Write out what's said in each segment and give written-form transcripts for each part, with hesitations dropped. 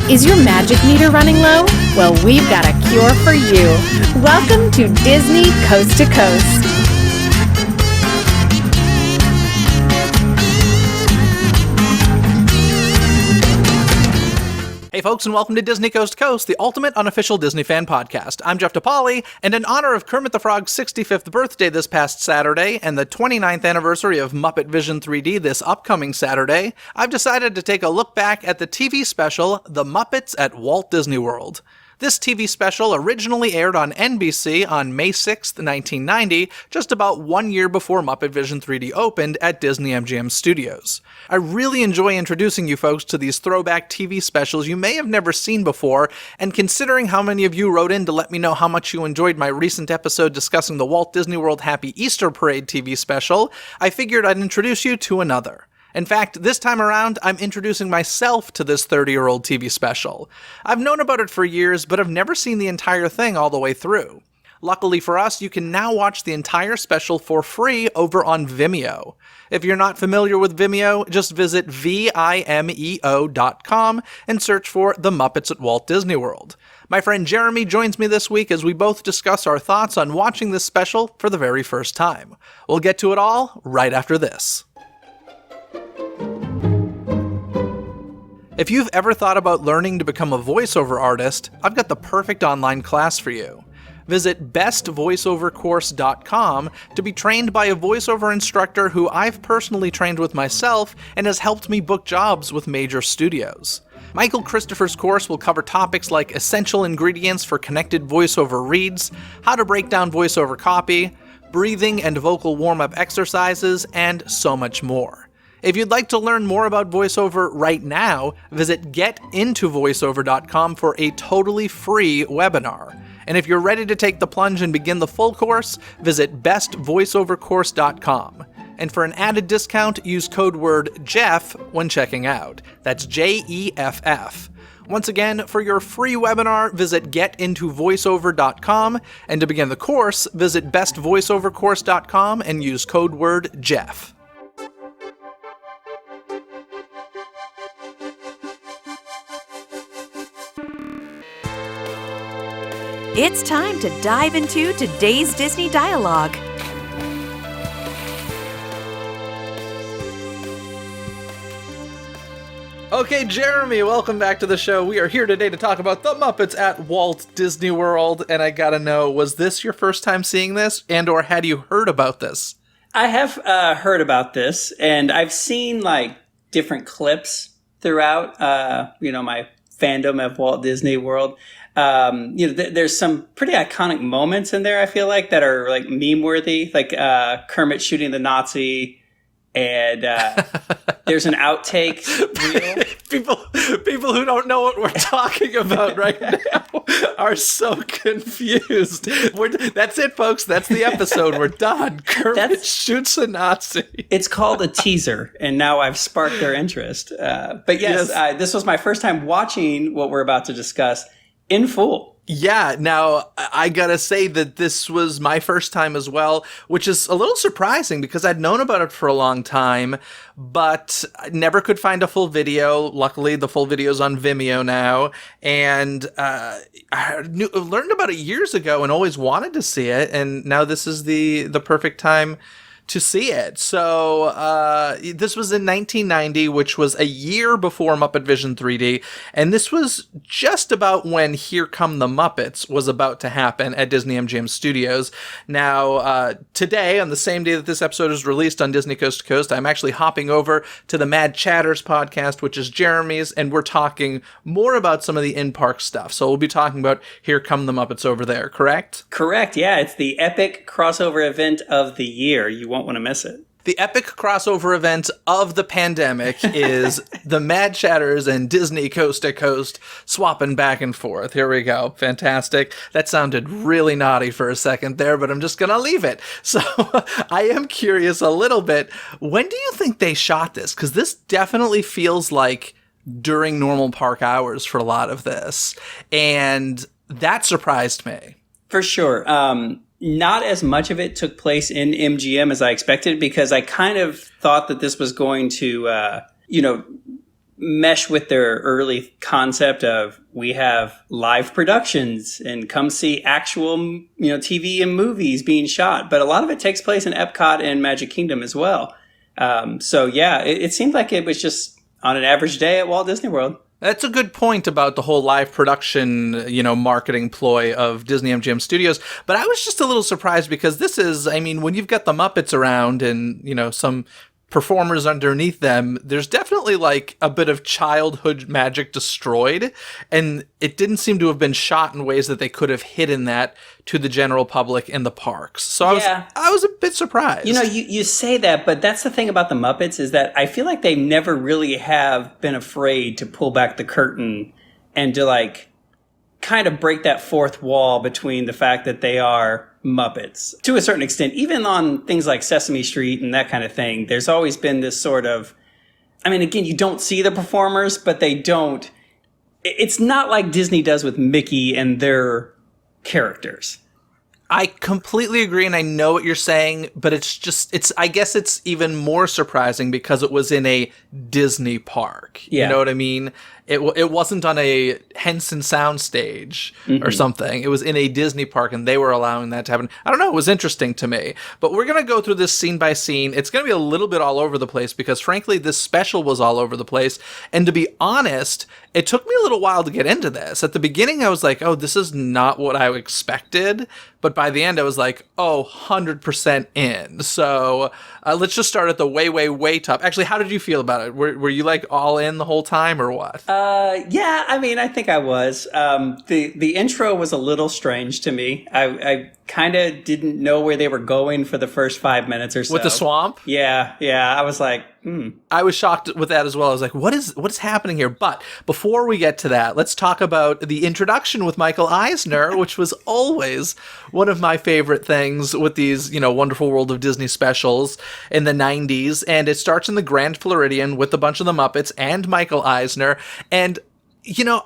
Is your magic meter running low? Well, we've got a cure for you. Welcome to Disney Coast to Coast. Hey folks, and welcome to Disney Coast to Coast, the ultimate unofficial Disney fan podcast. I'm Jeff DePauli, and in honor of Kermit the Frog's 65th birthday this past Saturday, and the 29th anniversary of Muppet Vision 3D this upcoming Saturday, I've decided to take a look back at the TV special, The Muppets at Walt Disney World. This TV special originally aired on NBC on May 6, 1990, just about 1 year before Muppet Vision 3D opened at Disney-MGM Studios. I really enjoy introducing you folks to these throwback TV specials you may have never seen before, and considering how many of you wrote in to let me know how much you enjoyed my recent episode discussing the Walt Disney World Happy Easter Parade TV special, I figured I'd introduce you to another. In fact, this time around, I'm introducing myself to this 30-year-old TV special. I've known about it for years, but I've never seen the entire thing all the way through. Luckily for us, you can now watch the entire special for free over on Vimeo. If you're not familiar with Vimeo, just visit vimeo.com and search for The Muppets at Walt Disney World. My friend Jeremy joins me this week as we both discuss our thoughts on watching this special for the very first time. We'll get to it all right after this. If you've ever thought about learning to become a voiceover artist, I've got the perfect online class for you. Visit bestvoiceovercourse.com to be trained by a voiceover instructor who I've personally trained with myself and has helped me book jobs with major studios. Michael Christopher's course will cover topics like essential ingredients for connected voiceover reads, how to break down voiceover copy, breathing and vocal warm-up exercises, and so much more. If you'd like to learn more about voiceover right now, visit getintovoiceover.com for a totally free webinar. And if you're ready to take the plunge and begin the full course, visit bestvoiceovercourse.com. And for an added discount, use code word JEFF when checking out. That's JEFF. Once again, for your free webinar, visit getintovoiceover.com, and to begin the course, visit bestvoiceovercourse.com and use code word JEFF. It's time to dive into today's Disney dialogue. Okay, Jeremy, welcome back to the show. We are here today to talk about The Muppets at Walt Disney World, and I gotta know, was this your first time seeing this, and or had you heard about this? I have heard about this, and I've seen different clips throughout my fandom of Walt Disney World. There's some pretty iconic moments in there, I feel like, that are meme worthy, like Kermit shooting the Nazi, and there's an outtake reel. People who don't know what we're talking about right now are so confused. That's it, folks. That's the episode. We're done. Kermit shoots a Nazi. It's called a teaser, and now I've sparked their interest. But yes. This was my first time watching what we're about to discuss in full. Yeah, now, I gotta say that this was my first time as well, which is a little surprising because I'd known about it for a long time, but I never could find a full video. Luckily, the full video's on Vimeo now, and I learned about it years ago and always wanted to see it, and now this is the perfect time to see it. So this was in 1990, which was a year before Muppet Vision 3D, and this was just about when Here Come the Muppets was about to happen at Disney-MGM Studios. Now, today, on the same day that this episode is released on Disney Coast to Coast, I'm actually hopping over to the Mad Chatters podcast, which is Jeremy's, and we're talking more about some of the in-park stuff. So we'll be talking about Here Come the Muppets over there, correct? Correct, yeah. It's the epic crossover event of the year. You won't want to miss it. The epic crossover event of the pandemic is the Mad Chatters and Disney Coast to Coast swapping back and forth. Here we go. Fantastic. That sounded really naughty for a second there, but I'm just going to leave it. So I am curious a little bit. When do you think they shot this? Because this definitely feels like during normal park hours for a lot of this. And that surprised me. For sure. Not as much of it took place in MGM as I expected, because I kind of thought that this was going to, mesh with their early concept of we have live productions and come see actual, TV and movies being shot. But a lot of it takes place in Epcot and Magic Kingdom as well. It seemed like it was just on an average day at Walt Disney World. That's a good point about the whole live production, marketing ploy of Disney-MGM Studios. But I was just a little surprised because this is, when you've got the Muppets around and, some performers underneath them, there's definitely like a bit of childhood magic destroyed, and it didn't seem to have been shot in ways that they could have hidden that to the general public in the parks. So I was a bit surprised. You say that, but that's the thing about the Muppets is that I feel like they never really have been afraid to pull back the curtain and to like kind of break that fourth wall between the fact that they are Muppets. To a certain extent, even on things like Sesame Street and that kind of thing, there's always been this sort of, again, you don't see the performers, but it's not like Disney does with Mickey and their characters. I completely agree, and I know what you're saying, but I guess it's even more surprising because it was in a Disney park. Yeah. You know what I mean? It wasn't on a Henson soundstage or something. It was in a Disney park, and they were allowing that to happen. I don't know. It was interesting to me. But we're going to go through this scene by scene. It's going to be a little bit all over the place because, frankly, this special was all over the place. And to be honest, it took me a little while to get into this. At the beginning, I was like, oh, this is not what I expected. But by the end, I was like, oh, 100% in. So let's just start at the way, way, way top. Actually, how did you feel about it? Were you like all in the whole time or what? Yeah, I think I was. The intro was a little strange to me. I kind of didn't know where they were going for the first 5 minutes or so. With the swamp? Yeah. I was like, I was shocked with that as well. I was like, what is happening here? But before we get to that, let's talk about the introduction with Michael Eisner, which was always one of my favorite things with these, Wonderful World of Disney specials in the 90s. And it starts in the Grand Floridian with a bunch of the Muppets and Michael Eisner. And,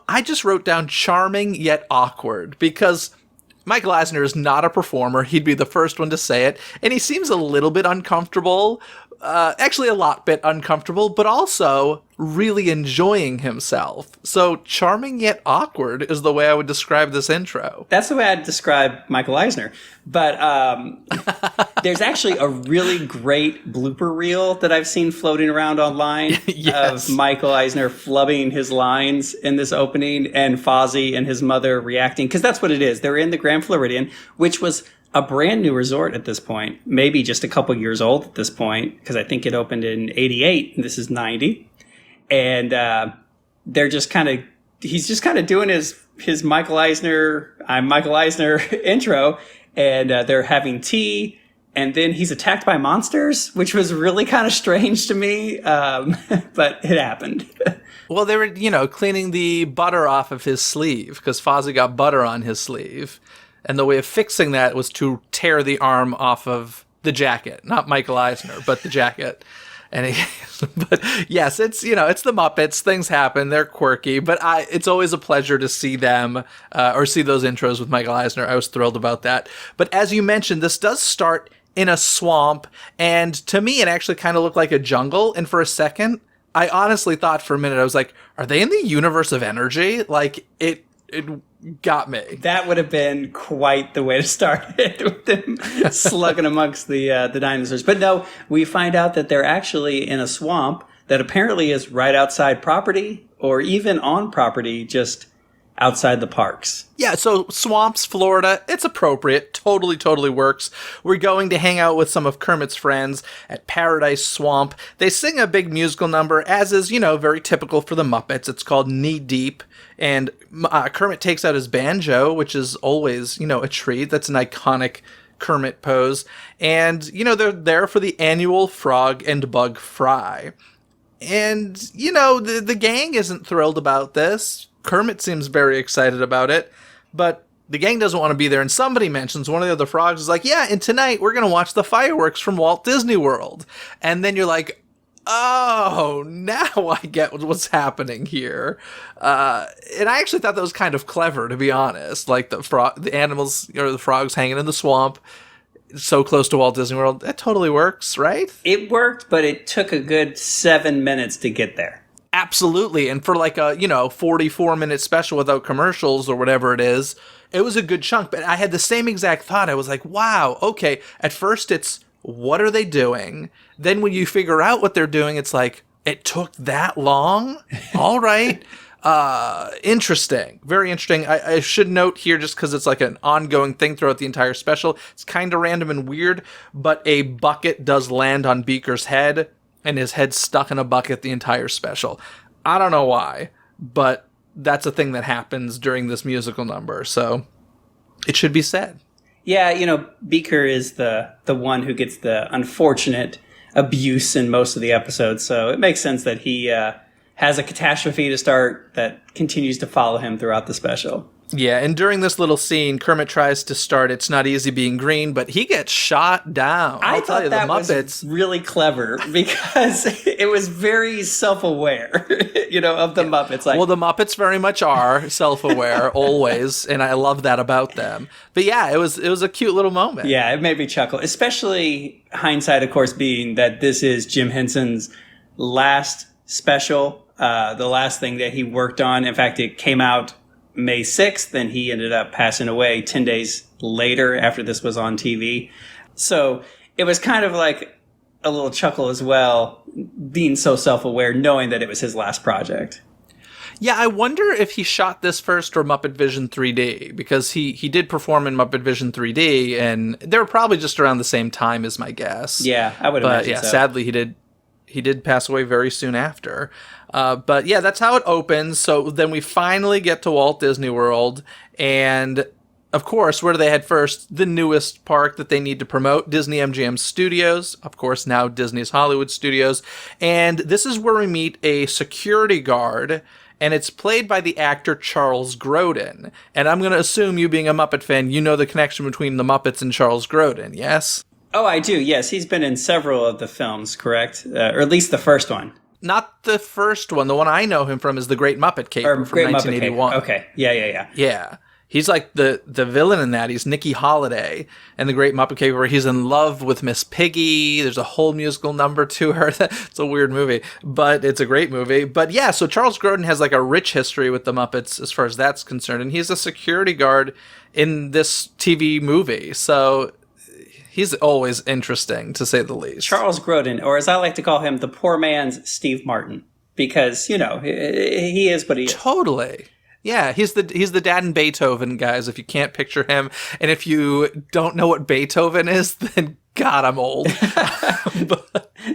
I just wrote down charming yet awkward because Michael Eisner is not a performer. He'd be the first one to say it. And he seems a little bit uncomfortable. Actually, a lot bit uncomfortable, but also really enjoying himself. So charming yet awkward is the way I would describe this intro. That's the way I'd describe Michael Eisner. But there's actually a really great blooper reel that I've seen floating around online Yes. of Michael Eisner flubbing his lines in this opening and Fozzie and his mother reacting. Because that's what it is. They're in the Grand Floridian, which was a brand new resort at this point, maybe just a couple years old at this point, because I think it opened in 88 and this is 90. And he's just kind of doing his Michael Eisner, I'm Michael Eisner intro, and they're having tea, and then he's attacked by monsters, which was really kind of strange to me, but it happened. Well, they were, cleaning the butter off of his sleeve because Fozzie got butter on his sleeve. And the way of fixing that was to tear the arm off of the jacket. Not Michael Eisner, but the jacket. But yes, it's, it's the Muppets. Things happen. They're quirky. But it's always a pleasure to see them or see those intros with Michael Eisner. I was thrilled about that. But as you mentioned, this does start in a swamp. And to me, it actually kind of looked like a jungle. And for a second, I honestly thought for a minute, I was like, are they in the universe of energy? Like, it got me. That would have been quite the way to start it, with them slugging amongst the dinosaurs. But no, we find out that they're actually in a swamp that apparently is right outside property or even on property, just outside the parks. Yeah, so swamps, Florida, it's appropriate. Totally works. We're going to hang out with some of Kermit's friends at Paradise Swamp. They sing a big musical number, as is, very typical for the Muppets. It's called Knee Deep. And Kermit takes out his banjo, which is always, a treat. That's an iconic Kermit pose. And, they're there for the annual Frog and Bug Fry. And, the gang isn't thrilled about this. Kermit seems very excited about it, but the gang doesn't want to be there. And somebody mentions, one of the other frogs is like, yeah, and tonight we're going to watch the fireworks from Walt Disney World. And then you're like, oh, now I get what's happening here. And I actually thought that was kind of clever, to be honest. Like the animals or the frogs hanging in the swamp, so close to Walt Disney World. That totally works, right? It worked, but it took a good 7 minutes to get there. Absolutely. And for like a, 44-minute special without commercials or whatever it is, it was a good chunk. But I had the same exact thought. I was like, wow, okay. At first it's, what are they doing? Then when you figure out what they're doing, it's like, it took that long? All right. Interesting. Very interesting. I should note here, just because it's like an ongoing thing throughout the entire special, it's kind of random and weird, but a bucket does land on Beaker's head, and his head's stuck in a bucket the entire special. I don't know why, but that's a thing that happens during this musical number, so it should be said. Yeah, Beaker is the one who gets the unfortunate abuse in most of the episodes, so it makes sense that he has a catastrophe to start that continues to follow him throughout the special. Yeah, and during this little scene, Kermit tries to start It's Not Easy Being Green, but he gets shot down. I thought that was really clever because it was very self-aware, of the Muppets. Well, the Muppets very much are self-aware, always, and I love that about them. But yeah, it was a cute little moment. Yeah, it made me chuckle, especially hindsight, of course, being that this is Jim Henson's last special, the last thing that he worked on. In fact, it came out May 6th, and he ended up passing away 10 days later after this was on TV. So it was kind of like a little chuckle as well, being so self-aware, knowing that it was his last project. Yeah, I wonder if he shot this first or Muppet Vision 3D, because he did perform in Muppet Vision 3D, and they were probably just around the same time, is my guess. Yeah, I would imagine so. But yeah, sadly he did pass away very soon after. But yeah, that's how it opens. So then we finally get to Walt Disney World. And of course, where do they head first? The newest park that they need to promote, Disney-MGM Studios. Of course, now Disney's Hollywood Studios. And this is where we meet a security guard. And it's played by the actor Charles Grodin. And I'm going to assume, you being a Muppet fan, you know the connection between the Muppets and Charles Grodin, yes? Oh, I do, yes. He's been in several of the films, correct? Or at least the first one. Not the first one. The one I know him from is The Great Muppet Caper from 1981. Okay, yeah. Yeah. He's like the villain in that. He's Nicky Holiday in The Great Muppet Caper, where he's in love with Miss Piggy. There's a whole musical number to her. It's a weird movie, but it's a great movie. But yeah, so Charles Grodin has like a rich history with the Muppets as far as that's concerned, and he's a security guard in this TV movie. So he's always interesting, to say the least. Charles Grodin, or as I like to call him, the poor man's Steve Martin, because, he is what he is. Totally. Yeah, he's the dad in Beethoven, guys, if you can't picture him. And if you don't know what Beethoven is, then God, I'm old.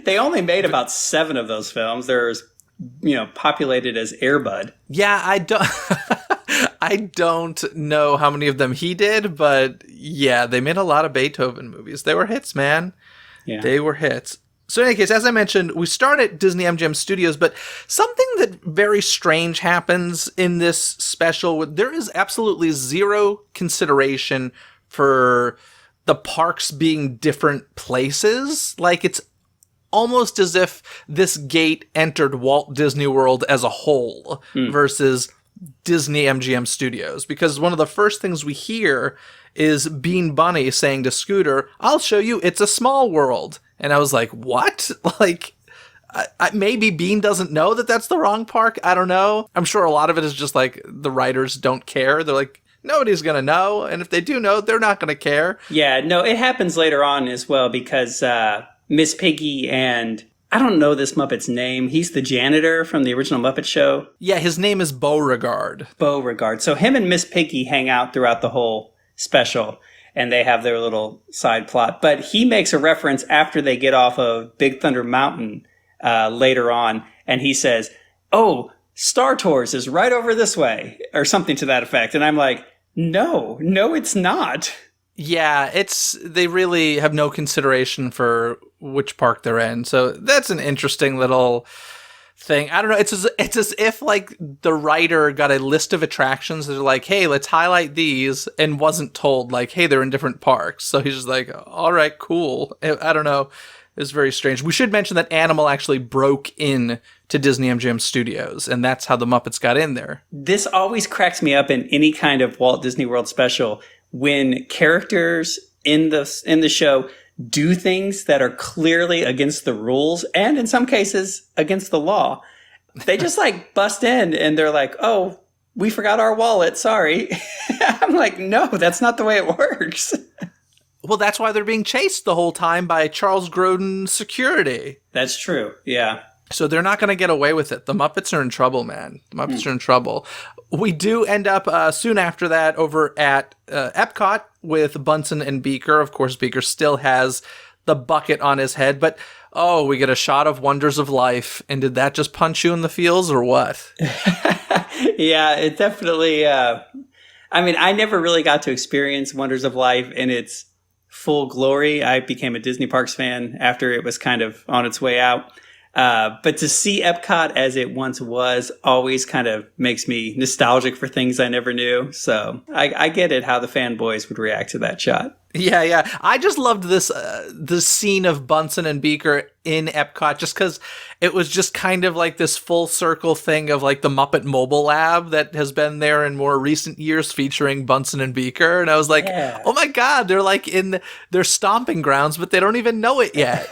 They only made about 7 of those films. There's, populated as Air Bud. Yeah, I don't know how many of them he did, but yeah, they made a lot of Beethoven movies. They were hits, man. Yeah. They were hits. So in any case, as I mentioned, we start at Disney-MGM Studios, but something that very strange happens in this special. There is absolutely zero consideration for the parks being different places. Like, it's almost as if this gate entered Walt Disney World as a whole versus Disney-MGM Studios. Because one of the first things we hear is Bean Bunny saying to Scooter, "I'll show you, it's a small world." And I was like, what? Like, maybe Bean doesn't know that that's the wrong park. I don't know. I'm sure a lot of it is just like the writers don't care. They're like, nobody's going to know. And if they do know, they're not going to care. Yeah, no, it happens later on as well because Miss Piggy and I don't know this Muppet's name. He's the janitor from the original Muppet Show. Yeah, his name is Beauregard. Beauregard. So him and Miss Piggy hang out throughout the whole special. And they have their little side plot. But he makes a reference after they get off of Big Thunder Mountain later on. And he says, "Oh, Star Tours is right over this way," or something to that effect. And I'm like, no, it's not. Yeah, they really have no consideration for which park they're in. So that's an interesting little thing. I don't know. It's as if like the writer got a list of attractions that are like, hey, let's highlight these, and wasn't told like, hey, they're in different parks. So he's just like, all right, cool. I don't know. It's very strange. We should mention that Animal actually broke in to Disney-MGM Studios, and that's how the Muppets got in there. This always cracks me up in any kind of Walt Disney World special when characters in the show do things that are clearly against the rules and in some cases against the law. They just like bust in and they're like, oh, we forgot our wallet. Sorry. I'm like, no, that's not the way it works. Well, that's why they're being chased the whole time by Charles Grodin security. That's true. Yeah. So they're not going to get away with it. The Muppets are in trouble, man. The Muppets are in trouble. We do end up soon after that over at Epcot with Bunsen and Beaker. Of course, Beaker still has the bucket on his head, but we get a shot of Wonders of Life. And did that just punch you in the feels or what? Yeah, it definitely. I mean, I never really got to experience Wonders of Life in its full glory. I became a Disney Parks fan after it was kind of on its way out. But to see Epcot as it once was always kind of makes me nostalgic for things I never knew. So I get it how the fanboys would react to that shot. Yeah. I just loved this scene of Bunsen and Beaker in Epcot just because it was just kind of like this full circle thing of like the Muppet Mobile Lab that has been there in more recent years featuring Bunsen and Beaker. And I was like, oh my God, they're like in their stomping grounds, but they don't even know it yet.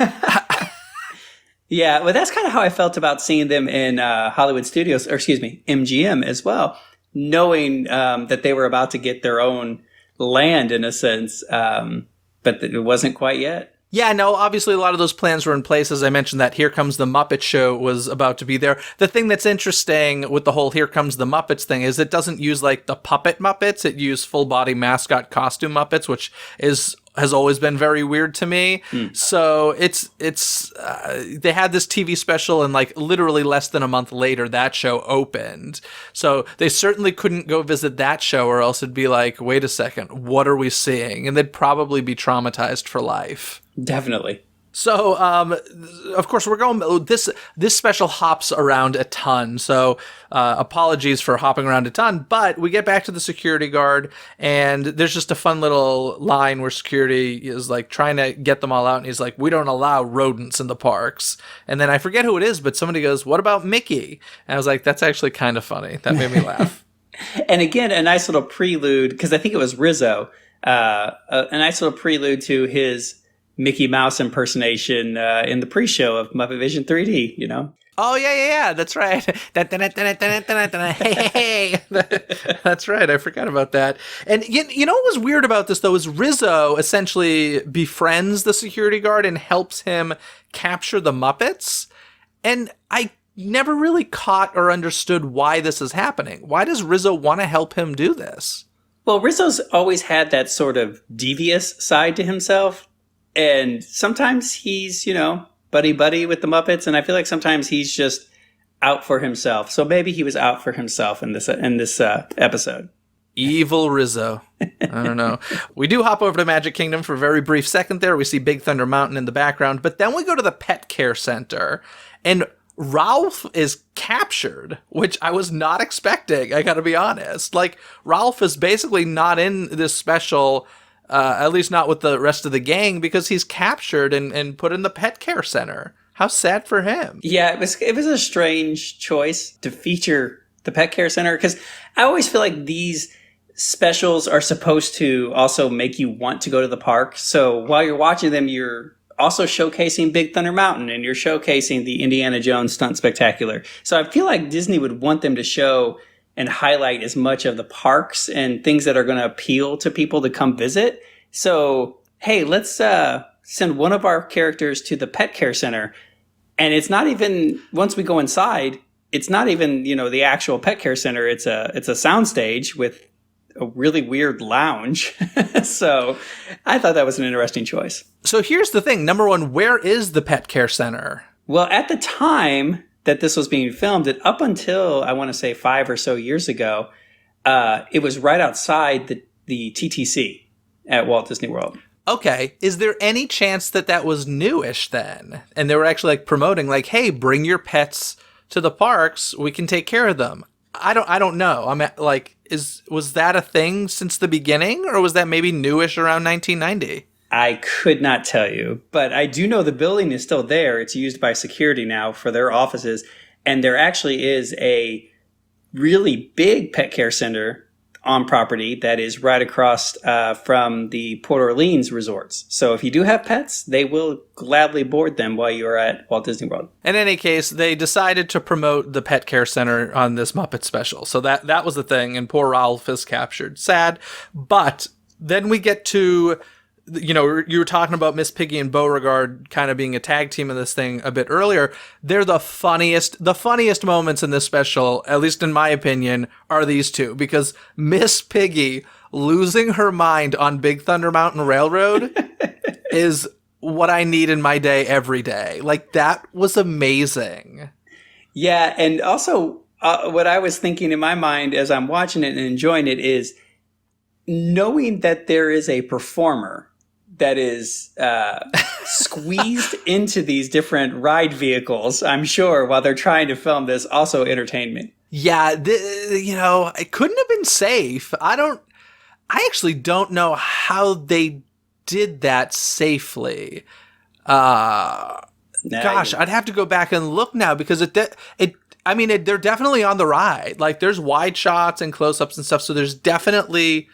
Yeah, well, that's kind of how I felt about seeing them in Hollywood Studios, or excuse me, MGM as well, knowing that they were about to get their own land in a sense, but it wasn't quite yet. Yeah, no, obviously a lot of those plans were in place. As I mentioned, that Here Comes the Muppet Show was about to be there. The thing that's interesting with the whole Here Comes the Muppets thing is it doesn't use like the puppet Muppets. It used full body mascot costume Muppets, which has always been very weird to me. So it's they had this TV special and like literally less than a month later that show opened. So they certainly couldn't go visit that show or else it'd be like, wait a second, what are we seeing? And they'd probably be traumatized for life. Definitely. So, of course, we're going. This special hops around a ton. So, apologies for hopping around a ton. But we get back to the security guard, and there's just a fun little line where security is like trying to get them all out, and he's like, "We don't allow rodents in the parks." And then I forget who it is, but somebody goes, "What about Mickey?" And I was like, "That's actually kind of funny." That made me laugh. And again, a nice little prelude because I think it was Rizzo. A nice little prelude to his Mickey Mouse impersonation in the pre-show of Muppet Vision 3D, you know? Oh, yeah, that's right. Hey. That's right, I forgot about that. And you know what was weird about this, though, is Rizzo essentially befriends the security guard and helps him capture the Muppets. And I never really caught or understood why this is happening. Why does Rizzo want to help him do this? Well, Rizzo's always had that sort of devious side to himself. And sometimes he's, buddy-buddy with the Muppets. And I feel like sometimes he's just out for himself. So maybe he was out for himself in this episode. Evil Rizzo. I don't know. We do hop over to Magic Kingdom for a very brief second there. We see Big Thunder Mountain in the background. But then we go to the Pet Care Center. And Ralph is captured, which I was not expecting, I gotta be honest. Like, Ralph is basically not in this special... at least not with the rest of the gang, because he's captured and put in the pet care center. How sad for him. Yeah, it was a strange choice to feature the pet care center, because I always feel like these specials are supposed to also make you want to go to the park. So while you're watching them, you're also showcasing Big Thunder Mountain and you're showcasing the Indiana Jones Stunt Spectacular. So I feel like Disney would want them to show and highlight as much of the parks and things that are going to appeal to people to come visit. So, hey, let's send one of our characters to the pet care center. And it's not even, once we go inside, it's not even, the actual pet care center. It's a soundstage with a really weird lounge. So I thought that was an interesting choice. So here's the thing. Number one, where is the pet care center? Well, at the time that this was being filmed, and up until I want to say 5 or so years ago, it was right outside the TTC at Walt Disney World. Okay. Is there any chance that was newish then? And they were actually like promoting like, hey, bring your pets to the parks. We can take care of them. I don't know. I'm like, was that a thing since the beginning, or was that maybe newish around 1990? I could not tell you, but I do know the building is still there. It's used by security now for their offices. And there actually is a really big pet care center on property that is right across from the Port Orleans resorts. So if you do have pets, they will gladly board them while you're at Walt Disney World. In any case, they decided to promote the pet care center on this Muppet special. So that was the thing, and poor Ralph is captured. Sad. But then we get to, you were talking about Miss Piggy and Beauregard kind of being a tag team in this thing a bit earlier. They're the funniest moments in this special, at least in my opinion, are these two. Because Miss Piggy losing her mind on Big Thunder Mountain Railroad is what I need in my day every day. Like, that was amazing. Yeah, and also what I was thinking in my mind as I'm watching it and enjoying it is knowing that there is a performer that is squeezed into these different ride vehicles, I'm sure, while they're trying to film this, also entertainment. Yeah, it couldn't have been safe. I actually don't know how they did that safely. I'd have to go back and look now because they're definitely on the ride. Like, there's wide shots and close-ups and stuff, so there's definitely,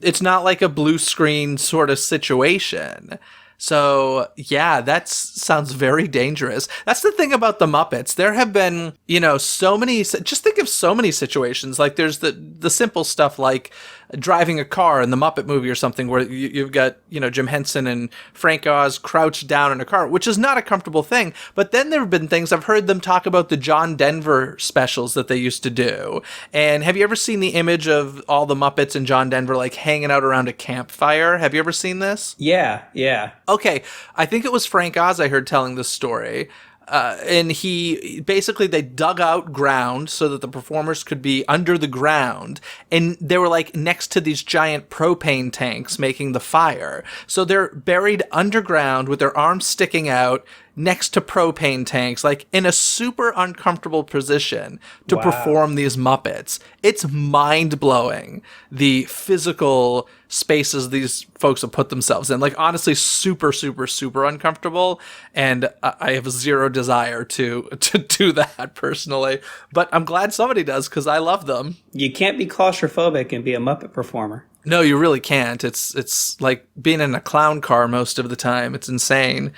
it's not like a blue screen sort of situation. So, yeah, that sounds very dangerous. That's the thing about the Muppets. There have been, so many, just think of so many situations. Like, there's the simple stuff like driving a car in the Muppet movie or something where you've got, Jim Henson and Frank Oz crouched down in a car, which is not a comfortable thing. But then there have been things, I've heard them talk about the John Denver specials that they used to do. And have you ever seen the image of all the Muppets and John Denver, like, hanging out around a campfire? Have you ever seen this? Yeah. Okay, I think it was Frank Oz I heard telling this story. And they dug out ground so that the performers could be under the ground. And they were like next to these giant propane tanks making the fire. So they're buried underground with their arms sticking out next to propane tanks, like in a super uncomfortable position to perform these Muppets. It's mind-blowing, the physical spaces these folks have put themselves in. Like, honestly, super, super, super uncomfortable, and I have zero desire to do that personally. But I'm glad somebody does, because I love them. You can't be claustrophobic and be a Muppet performer. No, you really can't. It's like being in a clown car most of the time. It's insane.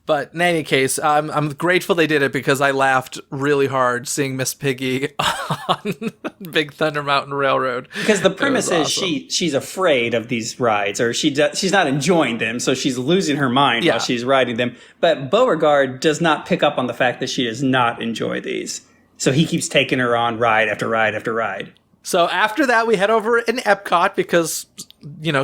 But in any case, I'm grateful they did it because I laughed really hard seeing Miss Piggy on Big Thunder Mountain Railroad. Because the premise is she's afraid of these rides, or she's not enjoying them, so she's losing her mind while she's riding them. But Beauregard does not pick up on the fact that she does not enjoy these. So he keeps taking her on ride after ride after ride. So after that, we head over in Epcot because,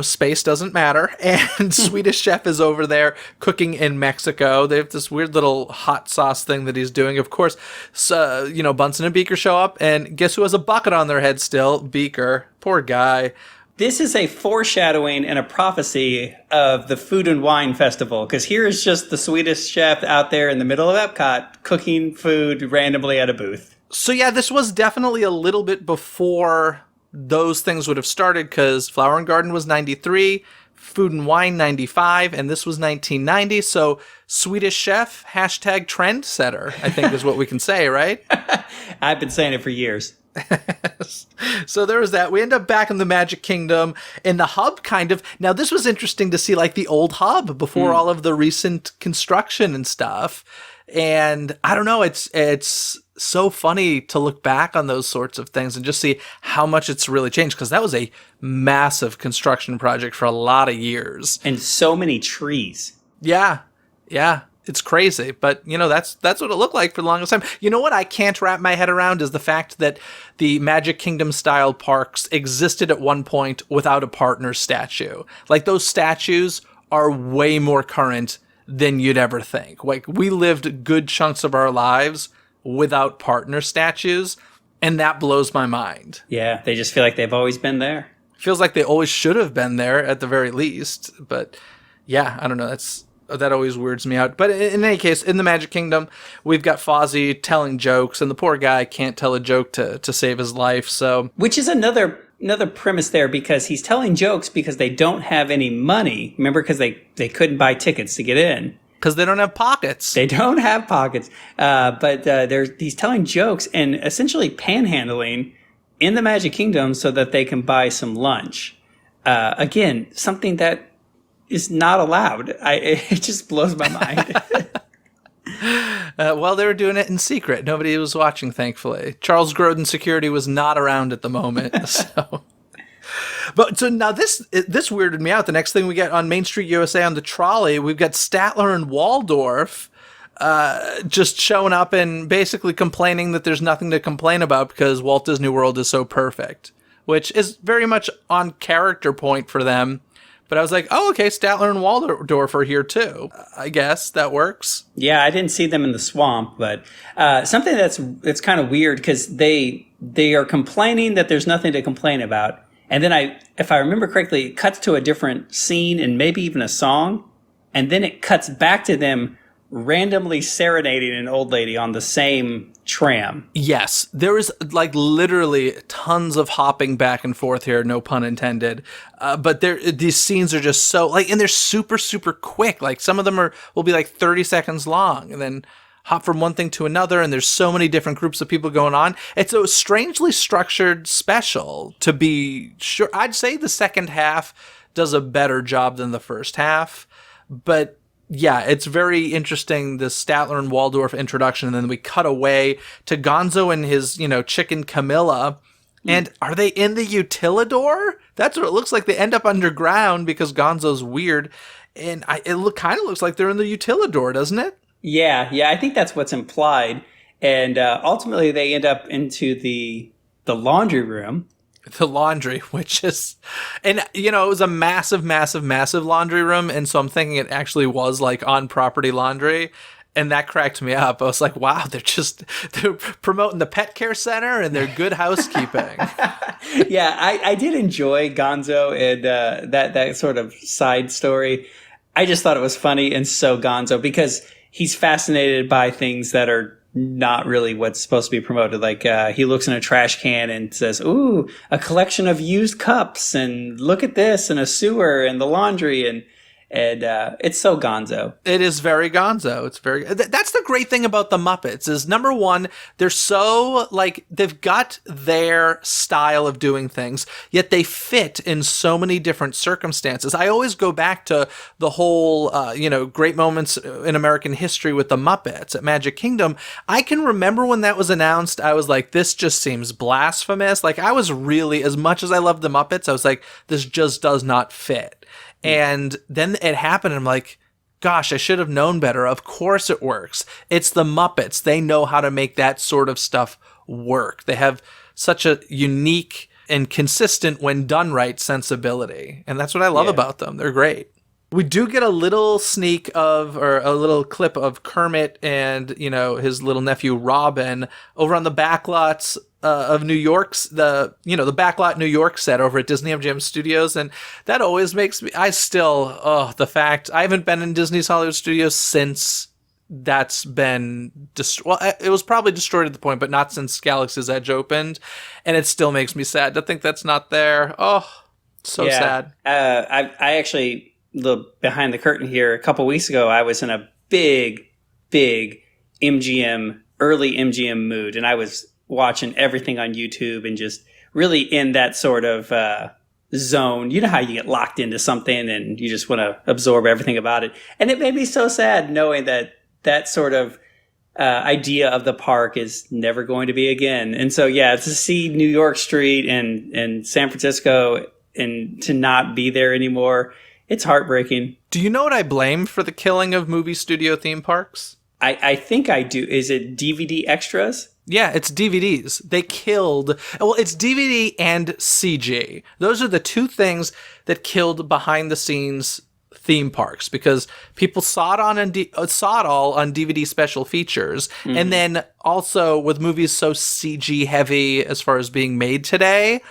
space doesn't matter. And Swedish Chef is over there cooking in Mexico. They have this weird little hot sauce thing that he's doing. Of course, so, Bunsen and Beaker show up. And guess who has a bucket on their head still? Beaker. Poor guy. This is a foreshadowing and a prophecy of the Food and Wine Festival. Because here is just the Swedish Chef out there in the middle of Epcot cooking food randomly at a booth. So yeah, this was definitely a little bit before those things would have started because Flower and Garden was 93, Food and Wine 95, and this was 1990. So Swedish Chef, #trendsetter, I think is what we can say, right? I've been saying it for years. So there was that. We end up back in the Magic Kingdom in the hub kind of. Now this was interesting to see like the old hub before all of the recent construction and stuff. And I don't know, it's so funny to look back on those sorts of things and just see how much it's really changed, because that was a massive construction project for a lot of years. And so many trees. Yeah. It's crazy, but that's what it looked like for the longest time. You know what I can't wrap my head around is the fact that the Magic Kingdom style parks existed at one point without a partner statue. Like, those statues are way more current than you'd ever think. Like, we lived good chunks of our lives without partner statues, and that blows my mind. Yeah, they just feel like they've always been there. Feels like they always should have been there at the very least. But yeah, I don't know. That always weirds me out. But in any case, in the Magic Kingdom, we've got Fozzie telling jokes, and the poor guy can't tell a joke to save his life. So, which is another premise there, because he's telling jokes because they don't have any money. Remember, because they couldn't buy tickets to get in. Because they don't have pockets. They don't have pockets. But he's telling jokes and essentially panhandling in the Magic Kingdom so that they can buy some lunch. Again, something that is not allowed. It just blows my mind. Well, they were doing it in secret. Nobody was watching, thankfully. Charles Grodin security was not around at the moment. So now this weirded me out. The next thing we get on Main Street USA on the trolley, we've got Statler and Waldorf just showing up and basically complaining that there's nothing to complain about because Walt Disney World is so perfect, which is very much on character point for them. But I was like, oh, okay, Statler and Waldorf are here too. I guess that works. Yeah, I didn't see them in the swamp, but something that's kind of weird because they are complaining that there's nothing to complain about. And then if I remember correctly, it cuts to a different scene and maybe even a song. And then it cuts back to them randomly serenading an old lady on the same tram. Yes, there is like literally tons of hopping back and forth here, no pun intended. But these scenes are just so like, and they're super, super quick. Like some of them will be like 30 seconds long and then hop from one thing to another. And there's so many different groups of people going on. It's a strangely structured special to be sure. I'd say the second half does a better job than the first half, but yeah, it's very interesting, the Statler and Waldorf introduction, and then we cut away to Gonzo and his, chicken Camilla. And are they in the Utilidor? That's what it looks like. They end up underground because Gonzo's weird. And it kind of looks like they're in the Utilidor, doesn't it? Yeah, I think that's what's implied. And ultimately they end up into the laundry room. The laundry, which is, and it was a massive, massive, massive laundry room. And so I'm thinking it actually was like on property laundry. And that cracked me up. I was like, wow, they're promoting the pet care center and they're good housekeeping. Yeah, I did enjoy Gonzo and that sort of side story. I just thought it was funny and so Gonzo because he's fascinated by things that are not really what's supposed to be promoted. Like he looks in a trash can and says, ooh, a collection of used cups and look at this and a sewer and the laundry and it's so Gonzo. It is very Gonzo. It's very. That's the great thing about the Muppets is number one, they're so like they've got their style of doing things, yet they fit in so many different circumstances. I always go back to the whole, great moments in American history with the Muppets at Magic Kingdom. I can remember when that was announced. I was like, this just seems blasphemous. Like I was really, as much as I loved the Muppets, I was like, this just does not fit. And then it happened, and I'm like, gosh, I should have known better. Of course it works. It's the Muppets. They know how to make that sort of stuff work. They have such a unique and consistent, when done right, sensibility. And that's what I love about them. They're great. We do get a little a little clip of Kermit and, his little nephew Robin over on the backlots of New York's, the backlot New York set over at Disney-MGM Studios. And that always makes me, the fact I haven't been in Disney's Hollywood Studios since that's been it was probably destroyed at the point, but not since Galaxy's Edge opened. And it still makes me sad to think that's not there. Oh, so sad. I actually, behind the curtain here, a couple weeks ago, I was in a big early MGM mood, and I was watching everything on YouTube and just really in that sort of zone. You know how you get locked into something and you just want to absorb everything about it. And it made me so sad knowing that sort of idea of the park is never going to be again. And so, to see New York Street and San Francisco and to not be there anymore, it's heartbreaking. Do you know what I blame for the killing of movie studio theme parks? I think I do. Is it DVD extras? Yeah, it's DVDs. They killed... Well, it's DVD and CG. Those are the two things that killed behind-the-scenes theme parks because people saw it all on DVD special features. Mm-hmm. And then also with movies so CG heavy as far as being made today,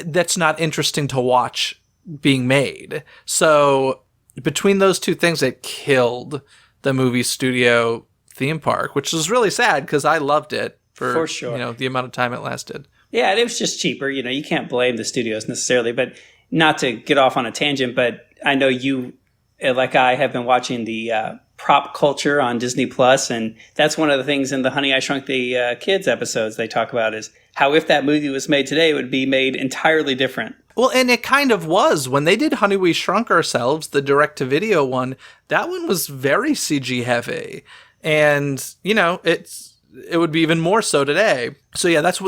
that's not interesting to watch being made. So between those two things, it killed the movie studio theme park, which is really sad because I loved it for sure. The amount of time it lasted. Yeah, and it was just cheaper. You can't blame the studios necessarily, but not to get off on a tangent, but I know you, like I, have been watching the prop culture on Disney Plus, and that's one of the things in the Honey, I Shrunk the Kids episodes they talk about is how if that movie was made today, it would be made entirely different. Well, and it kind of was. When they did Honey, We Shrunk Ourselves, the direct-to-video one, that one was very CG heavy. And, it would be even more so today. So yeah, that's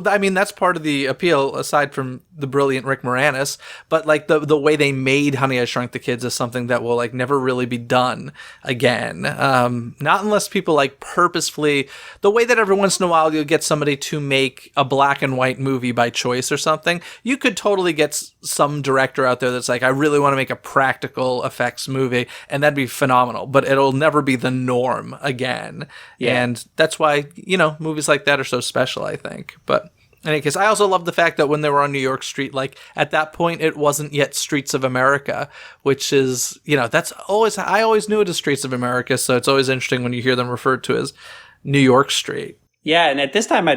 part of the appeal, aside from the brilliant Rick Moranis. But like the way they made Honey, I Shrunk the Kids is something that will like never really be done again. Not unless people like purposefully, the way that every once in a while you'll get somebody to make a black and white movie by choice or something. You could totally get some director out there that's like, I really want to make a practical effects movie, and that'd be phenomenal. But it'll never be the norm again. Yeah. And that's why, movies like that are so special, I think. But in any case, I also love the fact that when they were on New York Street, like at that point, it wasn't yet Streets of America, which is, I always knew it as Streets of America. So it's always interesting when you hear them referred to as New York Street. Yeah. And at this time,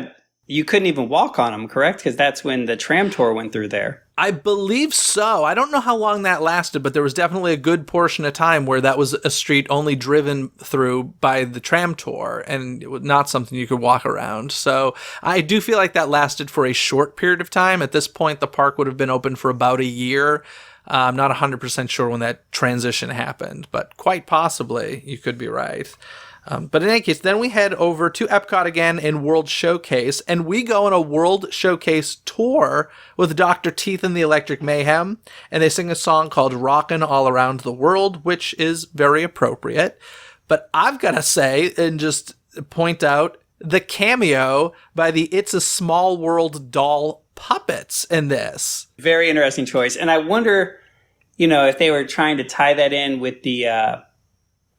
you couldn't even walk on them, correct? Because that's when the tram tour went through there. I believe so. I don't know how long that lasted, but there was definitely a good portion of time where that was a street only driven through by the tram tour, and it was not something you could walk around. So I do feel like that lasted for a short period of time. At this point, the park would have been open for about a year. I'm not 100% sure when that transition happened, but quite possibly you could be right. But in any case, then we head over to Epcot again in World Showcase, and we go on a World Showcase tour with Dr. Teeth and the Electric Mayhem, and they sing a song called Rockin' All Around the World, which is very appropriate. But I've got to say, and just point out, the cameo by the It's a Small World doll puppets in this. Very interesting choice. And I wonder, if they were trying to tie that in with the...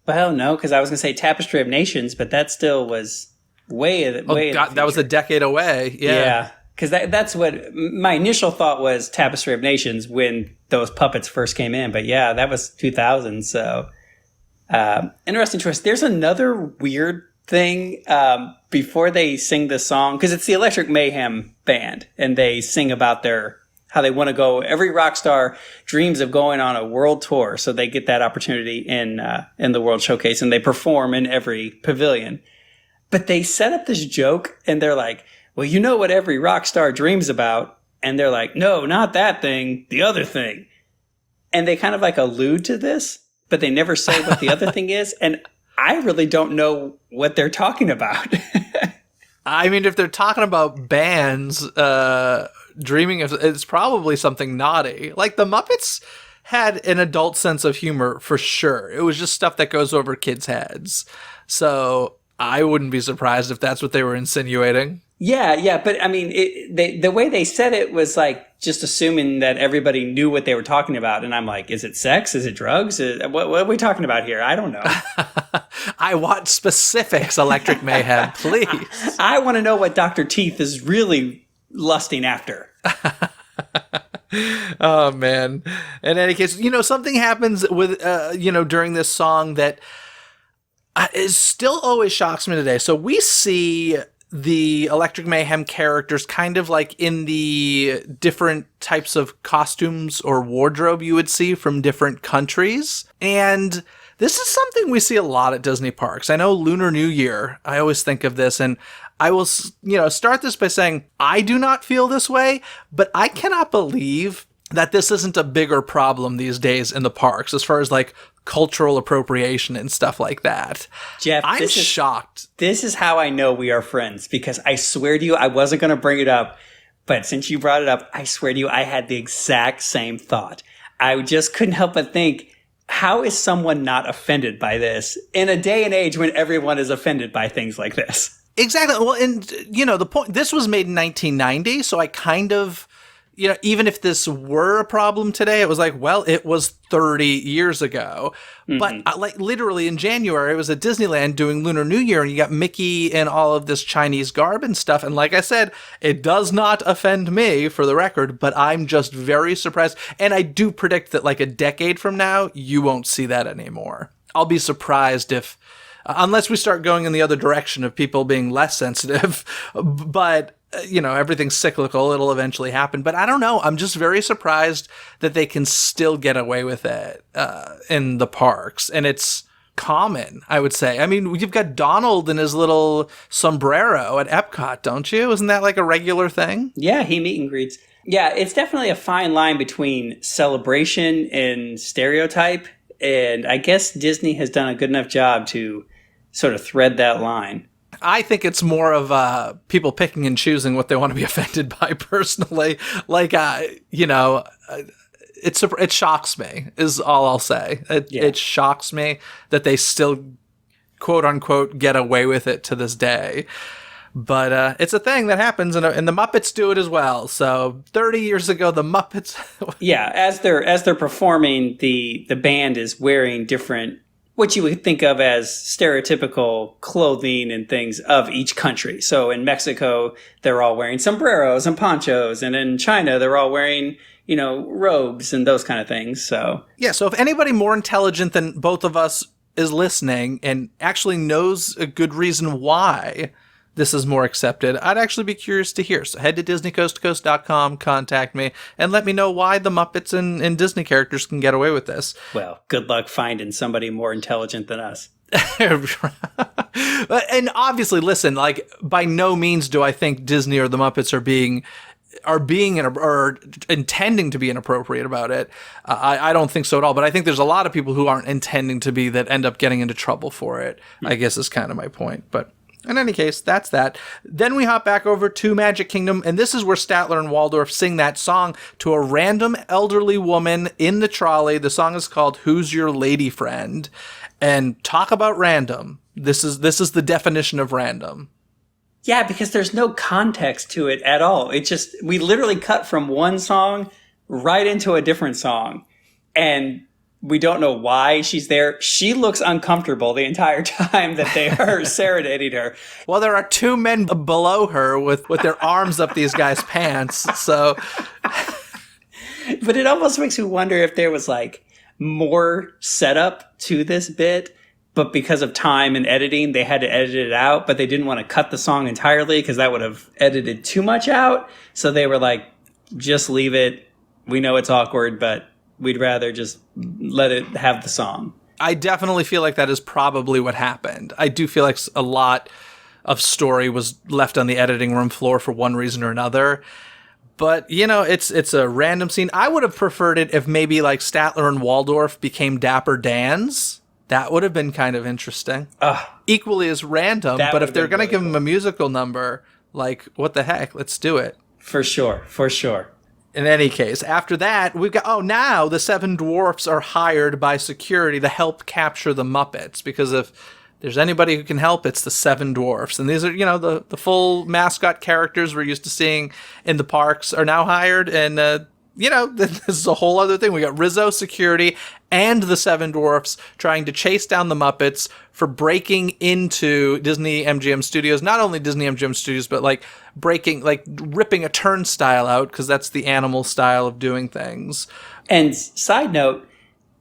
Well, no, because I was going to say Tapestry of Nations, but that still was way in the that was a decade away. Yeah, because that's what my initial thought was, Tapestry of Nations, when those puppets first came in. But yeah, that was 2000. So interesting choice. There's another weird thing before they sing the song, because it's the Electric Mayhem band, and they sing about how they want to go. Every rock star dreams of going on a world tour, so they get that opportunity in the World Showcase, and they perform in every pavilion. But they set up this joke, and they're like, well, what every rock star dreams about? And they're like, no, not that thing, the other thing. And they kind of like allude to this, but they never say what the other thing is. And I really don't know what they're talking about. I mean, if they're talking about bands, dreaming of, it's probably something naughty. Like the Muppets had an adult sense of humor for sure. It was just stuff that goes over kids' heads. So I wouldn't be surprised if that's what they were insinuating. Yeah, but I mean, the way they said it was like just assuming that everybody knew what they were talking about. And I'm like, is it sex? Is it drugs? What are we talking about here? I don't know. I want specifics, Electric Mayhem, please. I want to know what Dr. Teeth is really lusting after. Oh, man. In any case, something happens with, during this song that is still always shocks me today. So we see the Electric Mayhem characters kind of like in the different types of costumes or wardrobe you would see from different countries. And this is something we see a lot at Disney parks. I know Lunar New Year, I always think of this, and I will, start this by saying I do not feel this way, but I cannot believe that this isn't a bigger problem these days in the parks as far as like cultural appropriation and stuff like that. Jeff, I'm shocked. This is how I know we are friends, because I swear to you, I wasn't going to bring it up, but since you brought it up, I swear to you, I had the exact same thought. I just couldn't help but think, how is someone not offended by this in a day and age when everyone is offended by things like this? Exactly. Well, and, the point, this was made in 1990, so I kind of, even if this were a problem today, it was like, well, it was 30 years ago. Mm-hmm. But like literally in January, I was at Disneyland doing Lunar New Year, and you got Mickey and all of this Chinese garb and stuff. And like I said, it does not offend me, for the record, but I'm just very surprised. And I do predict that like a decade from now, you won't see that anymore. I'll be surprised if, unless we start going in the other direction of people being less sensitive, but everything's cyclical. It'll eventually happen. But I don't know. I'm just very surprised that they can still get away with it in the parks. And it's common, I would say. I mean, you've got Donald in his little sombrero at Epcot, don't you? Isn't that like a regular thing? Yeah, he meet and greets. Yeah, it's definitely a fine line between celebration and stereotype. And I guess Disney has done a good enough job to sort of thread that line. I think it's more of people picking and choosing what they want to be offended by personally. Like, it shocks me is all I'll say. It shocks me that they still, quote unquote, get away with it to this day. But it's a thing that happens, and the Muppets do it as well. So 30 years ago, the Muppets... Yeah, as they're performing, the band is wearing different, what you would think of as stereotypical clothing and things of each country. So in Mexico, they're all wearing sombreros and ponchos, and in China, they're all wearing, robes and those kind of things. So yeah, so if anybody more intelligent than both of us is listening and actually knows a good reason why this is more accepted, I'd actually be curious to hear. So head to DisneyCoastToCoast.com, contact me, and let me know why the Muppets and Disney characters can get away with this. Well, good luck finding somebody more intelligent than us. And obviously, listen, like, by no means do I think Disney or the Muppets are being or intending to be inappropriate about it. I don't think so at all. But I think there's a lot of people who aren't intending to be that end up getting into trouble for it, I guess is kind of my point. But in any case, that's that. Then we hop back over to Magic Kingdom, and this is where Statler and Waldorf sing that song to a random elderly woman in the trolley. The song is called Who's Your Lady Friend? And talk about random. This is the definition of random. Yeah, because there's no context to it at all. We literally cut from one song right into a different song. And we don't know why she's there. She looks uncomfortable the entire time that they are serenading her. Well, there are two men below her with their arms up these guys' pants. So, but it almost makes me wonder if there was like more setup to this bit, but because of time and editing, they had to edit it out, but they didn't want to cut the song entirely because that would have edited too much out. So they were like, just leave it. We know it's awkward, but we'd rather just let it have the song. I definitely feel like that is probably what happened. I do feel like a lot of story was left on the editing room floor for one reason or another. But, it's a random scene. I would have preferred it if maybe like Statler and Waldorf became Dapper Dans. That would have been kind of interesting. Equally as random, but if they're going to give him a musical number, like, what the heck? Let's do it. For sure. In any case, after that, we've got, now the seven dwarfs are hired by security to help capture the Muppets, because if there's anybody who can help, it's the seven dwarfs. And these are, the full mascot characters we're used to seeing in the parks are now hired. And, this is a whole other thing. We got Rizzo security and the seven dwarfs trying to chase down the Muppets for breaking into Disney-MGM Studios. Not only Disney-MGM Studios, but ripping a turnstile out, because that's the animal style of doing things. And side note,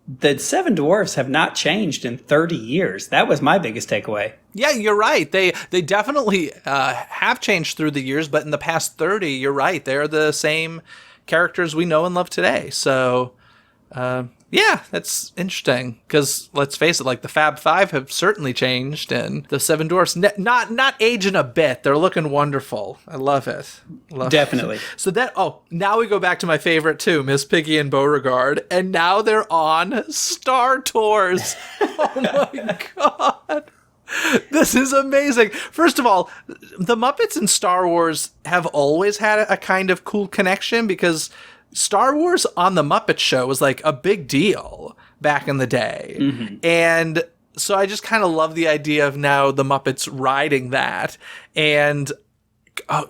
the seven dwarfs have not changed in 30 years. That was my biggest takeaway. Yeah, you're right. They definitely have changed through the years, but in the past 30, you're right. They're the same characters we know and love today. So, yeah, that's interesting, because let's face it, like, the Fab Five have certainly changed, and the Seven Dwarfs not aging a bit. They're looking wonderful. I love it. Definitely. So now we go back to my favorite too, Miss Piggy and Beauregard, and now they're on Star Tours. Oh my God. This is amazing. First of all, the Muppets and Star Wars have always had a kind of cool connection, because Star Wars on the Muppet Show was like a big deal back in the day. Mm-hmm. And so I just kind of love the idea of now the Muppets riding that. And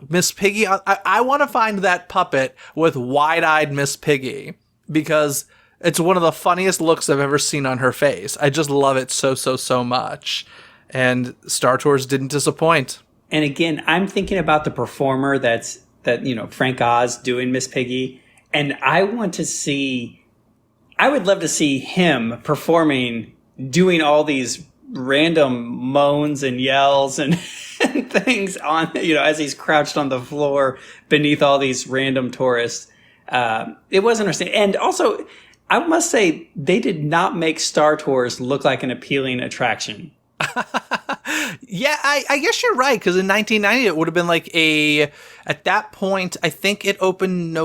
Miss Piggy, I want to find that puppet with wide-eyed Miss Piggy, because it's one of the funniest looks I've ever seen on her face. I just love it so much. And Star Tours didn't disappoint. And again, I'm thinking about the performer that Frank Oz doing Miss Piggy. And I would love to see him performing, doing all these random moans and yells and things on, as he's crouched on the floor beneath all these random tourists. It was interesting. And also, I must say, they did not make Star Tours look like an appealing attraction. Yeah, I guess you're right, because in 1990 it would have been like at that point, I think it opened, it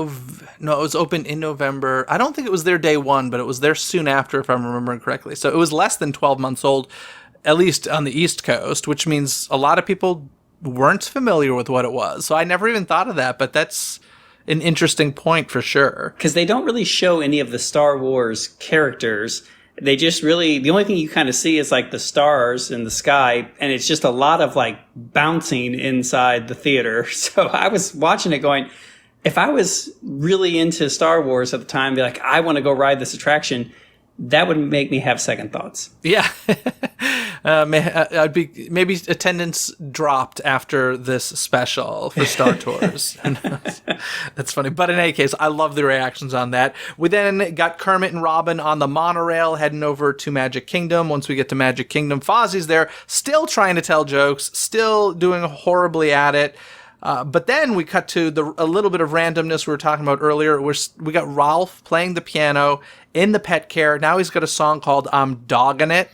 was open in November. I don't think it was there day one, but it was there soon after, if I'm remembering correctly. So it was less than 12 months old, at least on the East Coast, which means a lot of people weren't familiar with what it was. So I never even thought of that, but that's an interesting point for sure. Because they don't really show any of the Star Wars characters. They just really, the only thing you kind of see is like the stars in the sky, and it's just a lot of like bouncing inside the theater. So I was watching it going, if I was really into Star Wars at the time, be like, I want to go ride this attraction, that would make me have second thoughts. Yeah. I'd be, maybe attendance dropped after this special for Star Tours. That's funny. But in any case, I love the reactions on that. We then got Kermit and Robin on the monorail heading over to Magic Kingdom. Once we get to Magic Kingdom, Fozzie's there, still trying to tell jokes, still doing horribly at it. But then we cut to a little bit of randomness we were talking about earlier. We got Ralph playing the piano in the pet care. Now he's got a song called I'm Doggin' It.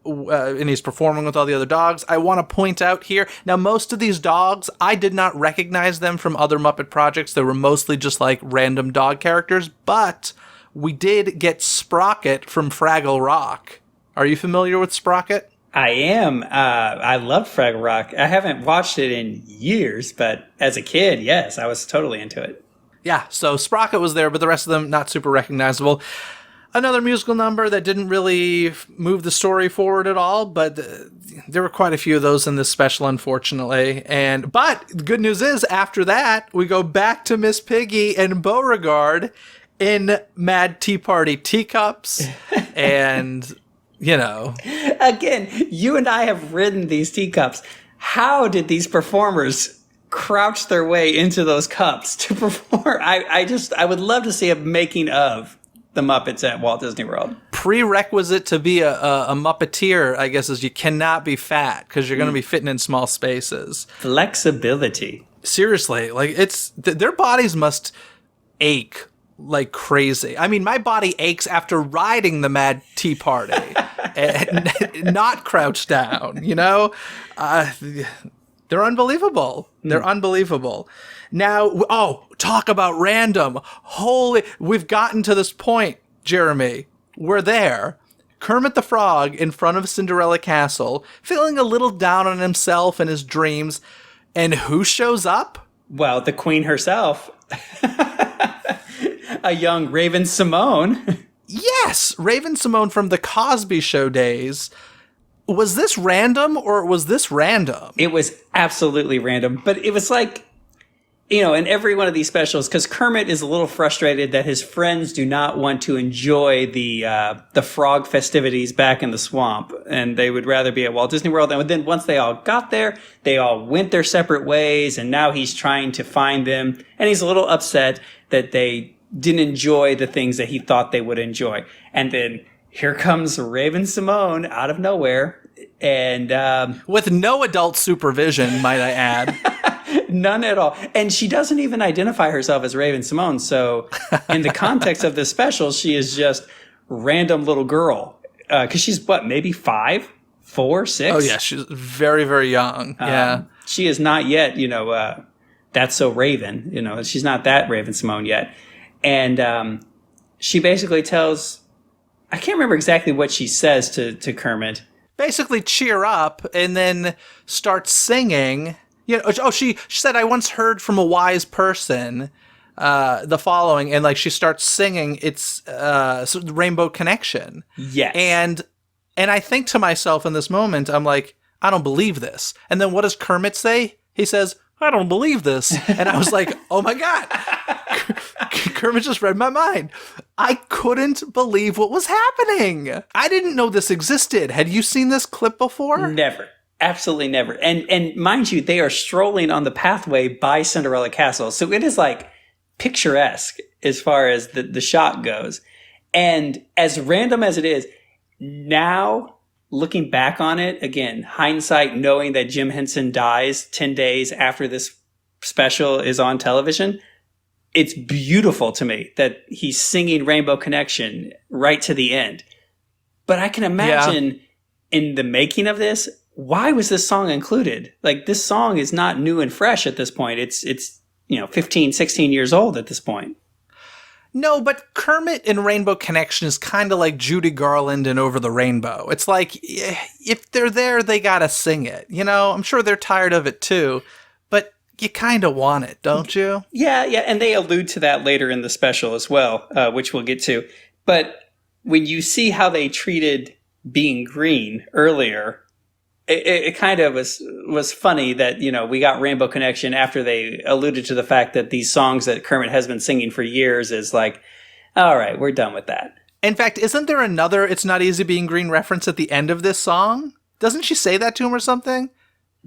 And he's performing with all the other dogs. I want to point out here, now most of these dogs, I did not recognize them from other Muppet projects. They were mostly just like random dog characters, but we did get Sprocket from Fraggle Rock. Are you familiar with Sprocket? I am. I love Fraggle Rock. I haven't watched it in years, but as a kid, yes, I was totally into it. Yeah, so Sprocket was there, but the rest of them not super recognizable. Another musical number that didn't really move the story forward at all, but there were quite a few of those in this special, unfortunately. But the good news is, after that, we go back to Miss Piggy and Beauregard in Mad Tea Party teacups, and, you know. Again, you and I have ridden these teacups. How did these performers crouch their way into those cups to perform? I would love to see a making of the Muppets at Walt Disney World. Prerequisite to be a Muppeteer, I guess, is you cannot be fat, because you're going to be fitting in small spaces. Flexibility. Seriously, like their bodies must ache like crazy. I mean, my body aches after riding the Mad Tea Party and not crouched down, you know? They're unbelievable. They're unbelievable. Now, talk about random. We've gotten to this point, Jeremy. We're there. Kermit the Frog in front of Cinderella Castle, feeling a little down on himself and his dreams. And who shows up? Well, the queen herself. A young Raven Simone. Yes, Raven Simone from the Cosby Show days. Was this random or was this random? It was absolutely random, but it was like, you know, in every one of these specials, because Kermit is a little frustrated that his friends do not want to enjoy the frog festivities back in the swamp, and they would rather be at Walt Disney World. And then once they all got there, they all went their separate ways, and now he's trying to find them, and he's a little upset that they didn't enjoy the things that he thought they would enjoy. And then here comes Raven Simone out of nowhere, and with no adult supervision, might I add. None at all. And she doesn't even identify herself as Raven Simone. So in the context of this special, she is just random little girl. Because she's what, maybe 5, 4, 6? Oh yeah, she's very, very young. Yeah. She is not yet, you know, That's So Raven. You know, she's not that Raven Simone yet. And she basically tells, I can't remember exactly what she says to Kermit. Basically cheer up and then start singing. You know, she said, I once heard from a wise person the following, and like she starts singing, it's the Rainbow Connection. Yes. And I think to myself in this moment, I'm like, I don't believe this. And then what does Kermit say? He says, I don't believe this. And I was like, oh my God. Kermit just read my mind. I couldn't believe what was happening. I didn't know this existed. Had you seen this clip before? Never. Absolutely never. And mind you, they are strolling on the pathway by Cinderella Castle. So it is like picturesque as far as the shot goes. And as random as it is, now looking back on it, again, hindsight, knowing that Jim Henson dies 10 days after this special is on television, it's beautiful to me that he's singing Rainbow Connection right to the end. But I can imagine in the making of this, why was this song included? Like, this song is not new and fresh at this point. It's 15, 16 years old at this point. No, but Kermit in Rainbow Connection is kind of like Judy Garland in Over the Rainbow. It's like, if they're there, they gotta sing it. I'm sure they're tired of it too, but you kind of want it, don't you? Yeah, and they allude to that later in the special as well, which we'll get to. But when you see how they treated being green earlier, it kind of was funny that, we got Rainbow Connection after they alluded to the fact that these songs that Kermit has been singing for years is like, all right, we're done with that. In fact, isn't there another It's Not Easy Being Green reference at the end of this song? Doesn't she say that to him or something?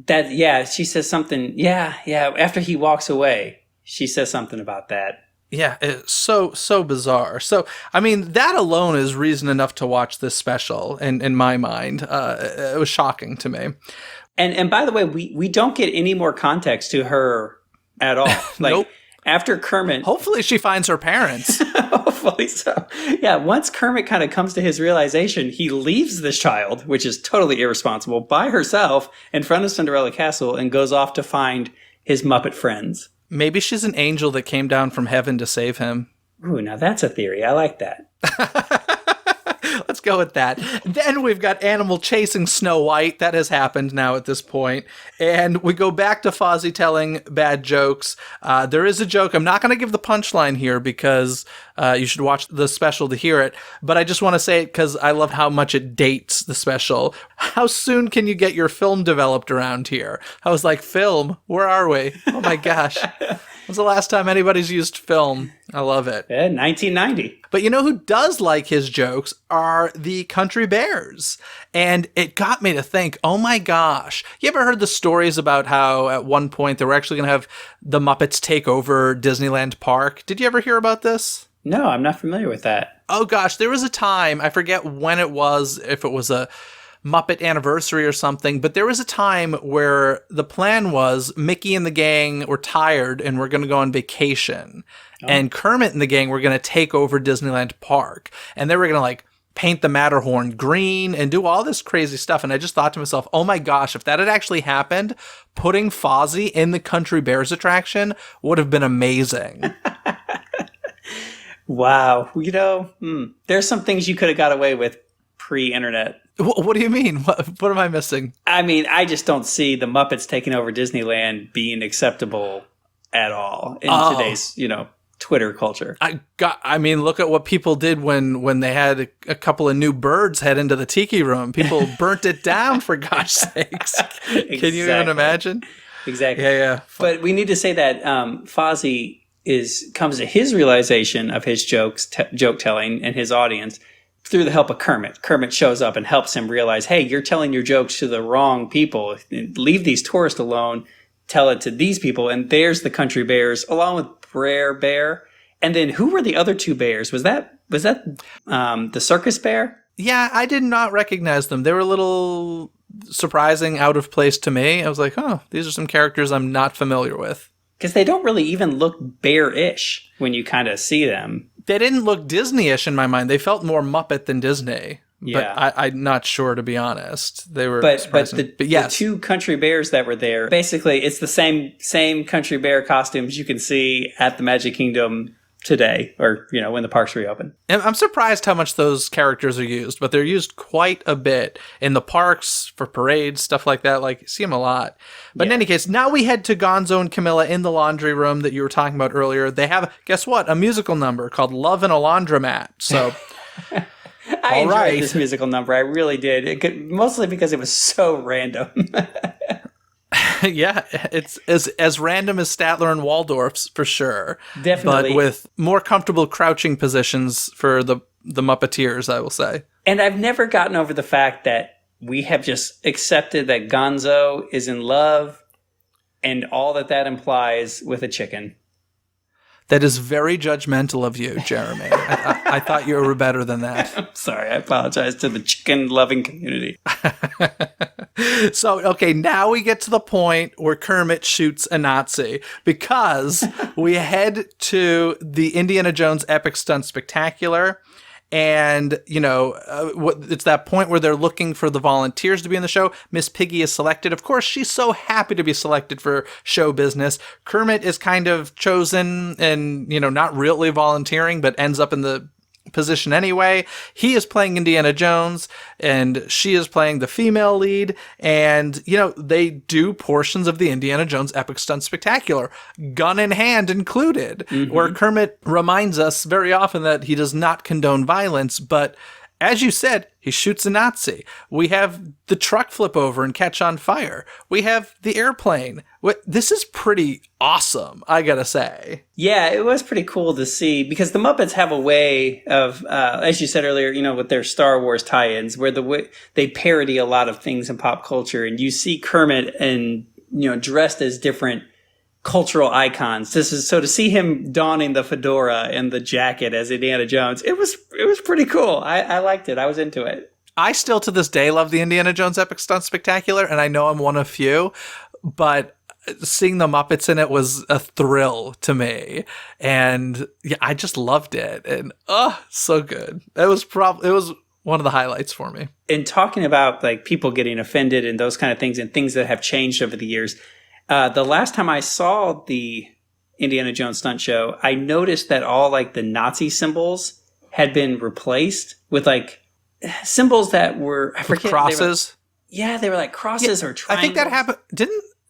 She says something. Yeah. After he walks away, she says something about that. Yeah, it's so bizarre. So, I mean, that alone is reason enough to watch this special, in my mind. It was shocking to me. And by the way, we don't get any more context to her at all. Like, nope. After Kermit... Hopefully she finds her parents. Hopefully so. Yeah, once Kermit kind of comes to his realization, he leaves this child, which is totally irresponsible, by herself in front of Cinderella Castle and goes off to find his Muppet friends. Maybe she's an angel that came down from heaven to save him. Ooh, now that's a theory. I like that. Let's go with that. Then we've got Animal chasing Snow White. That has happened now at this point. And we go back to Fozzie telling bad jokes. There is a joke. I'm not going to give the punchline here because you should watch the special to hear it. But I just want to say it because I love how much it dates the special. How soon can you get your film developed around here? I was like, film? Where are we? Oh my gosh. When's the last time anybody's used film? I love it. Yeah, 1990. But you know who does like his jokes are the Country Bears. And it got me to think, oh my gosh. You ever heard the stories about how at one point they were actually going to have the Muppets take over Disneyland Park? Did you ever hear about this? No, I'm not familiar with that. Oh gosh, there was a time, I forget when it was, if it was a Muppet anniversary or something, but there was a time where the plan was Mickey and the gang were tired and we're going to go on vacation. Oh. And Kermit and the gang were going to take over Disneyland Park. And they were going to like paint the Matterhorn green and do all this crazy stuff. And I just thought to myself, oh my gosh, if that had actually happened, putting Fozzie in the Country Bears attraction would have been amazing. Wow. There's some things you could have got away with pre-internet. What do you mean? What am I missing? I mean, I just don't see the Muppets taking over Disneyland being acceptable at all in today's, Twitter culture. I mean, look at what people did when they had a couple of new birds head into the tiki room. People burnt it down, for gosh sakes. Exactly. Can you even imagine? Exactly. Yeah. But we need to say that Fozzie comes to his realization of his joke telling and his audience through the help of Kermit. Kermit shows up and helps him realize, hey, you're telling your jokes to the wrong people. Leave these tourists alone. Tell it to these people. And there's the Country Bears, along with Brer Bear. And then who were the other two bears? Was that the Circus Bear? Yeah, I did not recognize them. They were a little surprising, out of place to me. I was like, oh, these are some characters I'm not familiar with. Because they don't really even look bear-ish when you kind of see them. They didn't look Disney-ish in my mind. They felt more Muppet than Disney. Yeah. But I'm not sure, to be honest. They were but yes. The two Country Bears that were there, basically it's the same Country Bear costumes you can see at the Magic Kingdom today, or when the parks reopen. And I'm surprised how much those characters are used, but they're used quite a bit in the parks for parades, stuff like that. Like, you see them a lot. But in any case, now we head to Gonzo and Camilla in the laundry room that you were talking about earlier. They have, guess what, a musical number called Love in a Laundromat. So I enjoyed this musical number. I really did. Mostly because it was so random. Yeah, it's as random as Statler and Waldorf's, for sure. Definitely. But with more comfortable crouching positions for the Muppeteers, I will say. And I've never gotten over the fact that we have just accepted that Gonzo is in love and all that implies with a chicken. That is very judgmental of you, Jeremy. I thought you were better than that. I'm sorry. I apologize to the chicken-loving community. So, okay, now we get to the point where Kermit shoots a Nazi because we head to the Indiana Jones Epic Stunt Spectacular. And, it's that point where they're looking for the volunteers to be in the show. Miss Piggy is selected. Of course, she's so happy to be selected for show business. Kermit is kind of chosen and, not really volunteering, but ends up in the position anyway. He is playing Indiana Jones and she is playing the female lead, and they do portions of the Indiana Jones Epic Stunt Spectacular, gun in hand included, where Kermit reminds us very often that he does not condone violence, but as you said, he shoots a Nazi. We have the truck flip over and catch on fire. We have the airplane. This is pretty awesome, I gotta say. Yeah, it was pretty cool to see, because the Muppets have a way of, as you said earlier, with their Star Wars tie-ins, where they parody a lot of things in pop culture, and you see Kermit and dressed as different cultural icons. So to see him donning the fedora and the jacket as Indiana Jones, it was pretty cool. I liked it. I was into it. I still to this day love the Indiana Jones Epic Stunt Spectacular, and I know I'm one of few, but seeing the Muppets in it was a thrill to me, and yeah, I just loved it, and so good. It was one of the highlights for me. In talking about like people getting offended and those kind of things, and things that have changed over the years, the last time I saw the Indiana Jones stunt show, I noticed that all like the Nazi symbols had been replaced with like symbols that were, I forget, crosses. They were like crosses or triangles. I think that happened.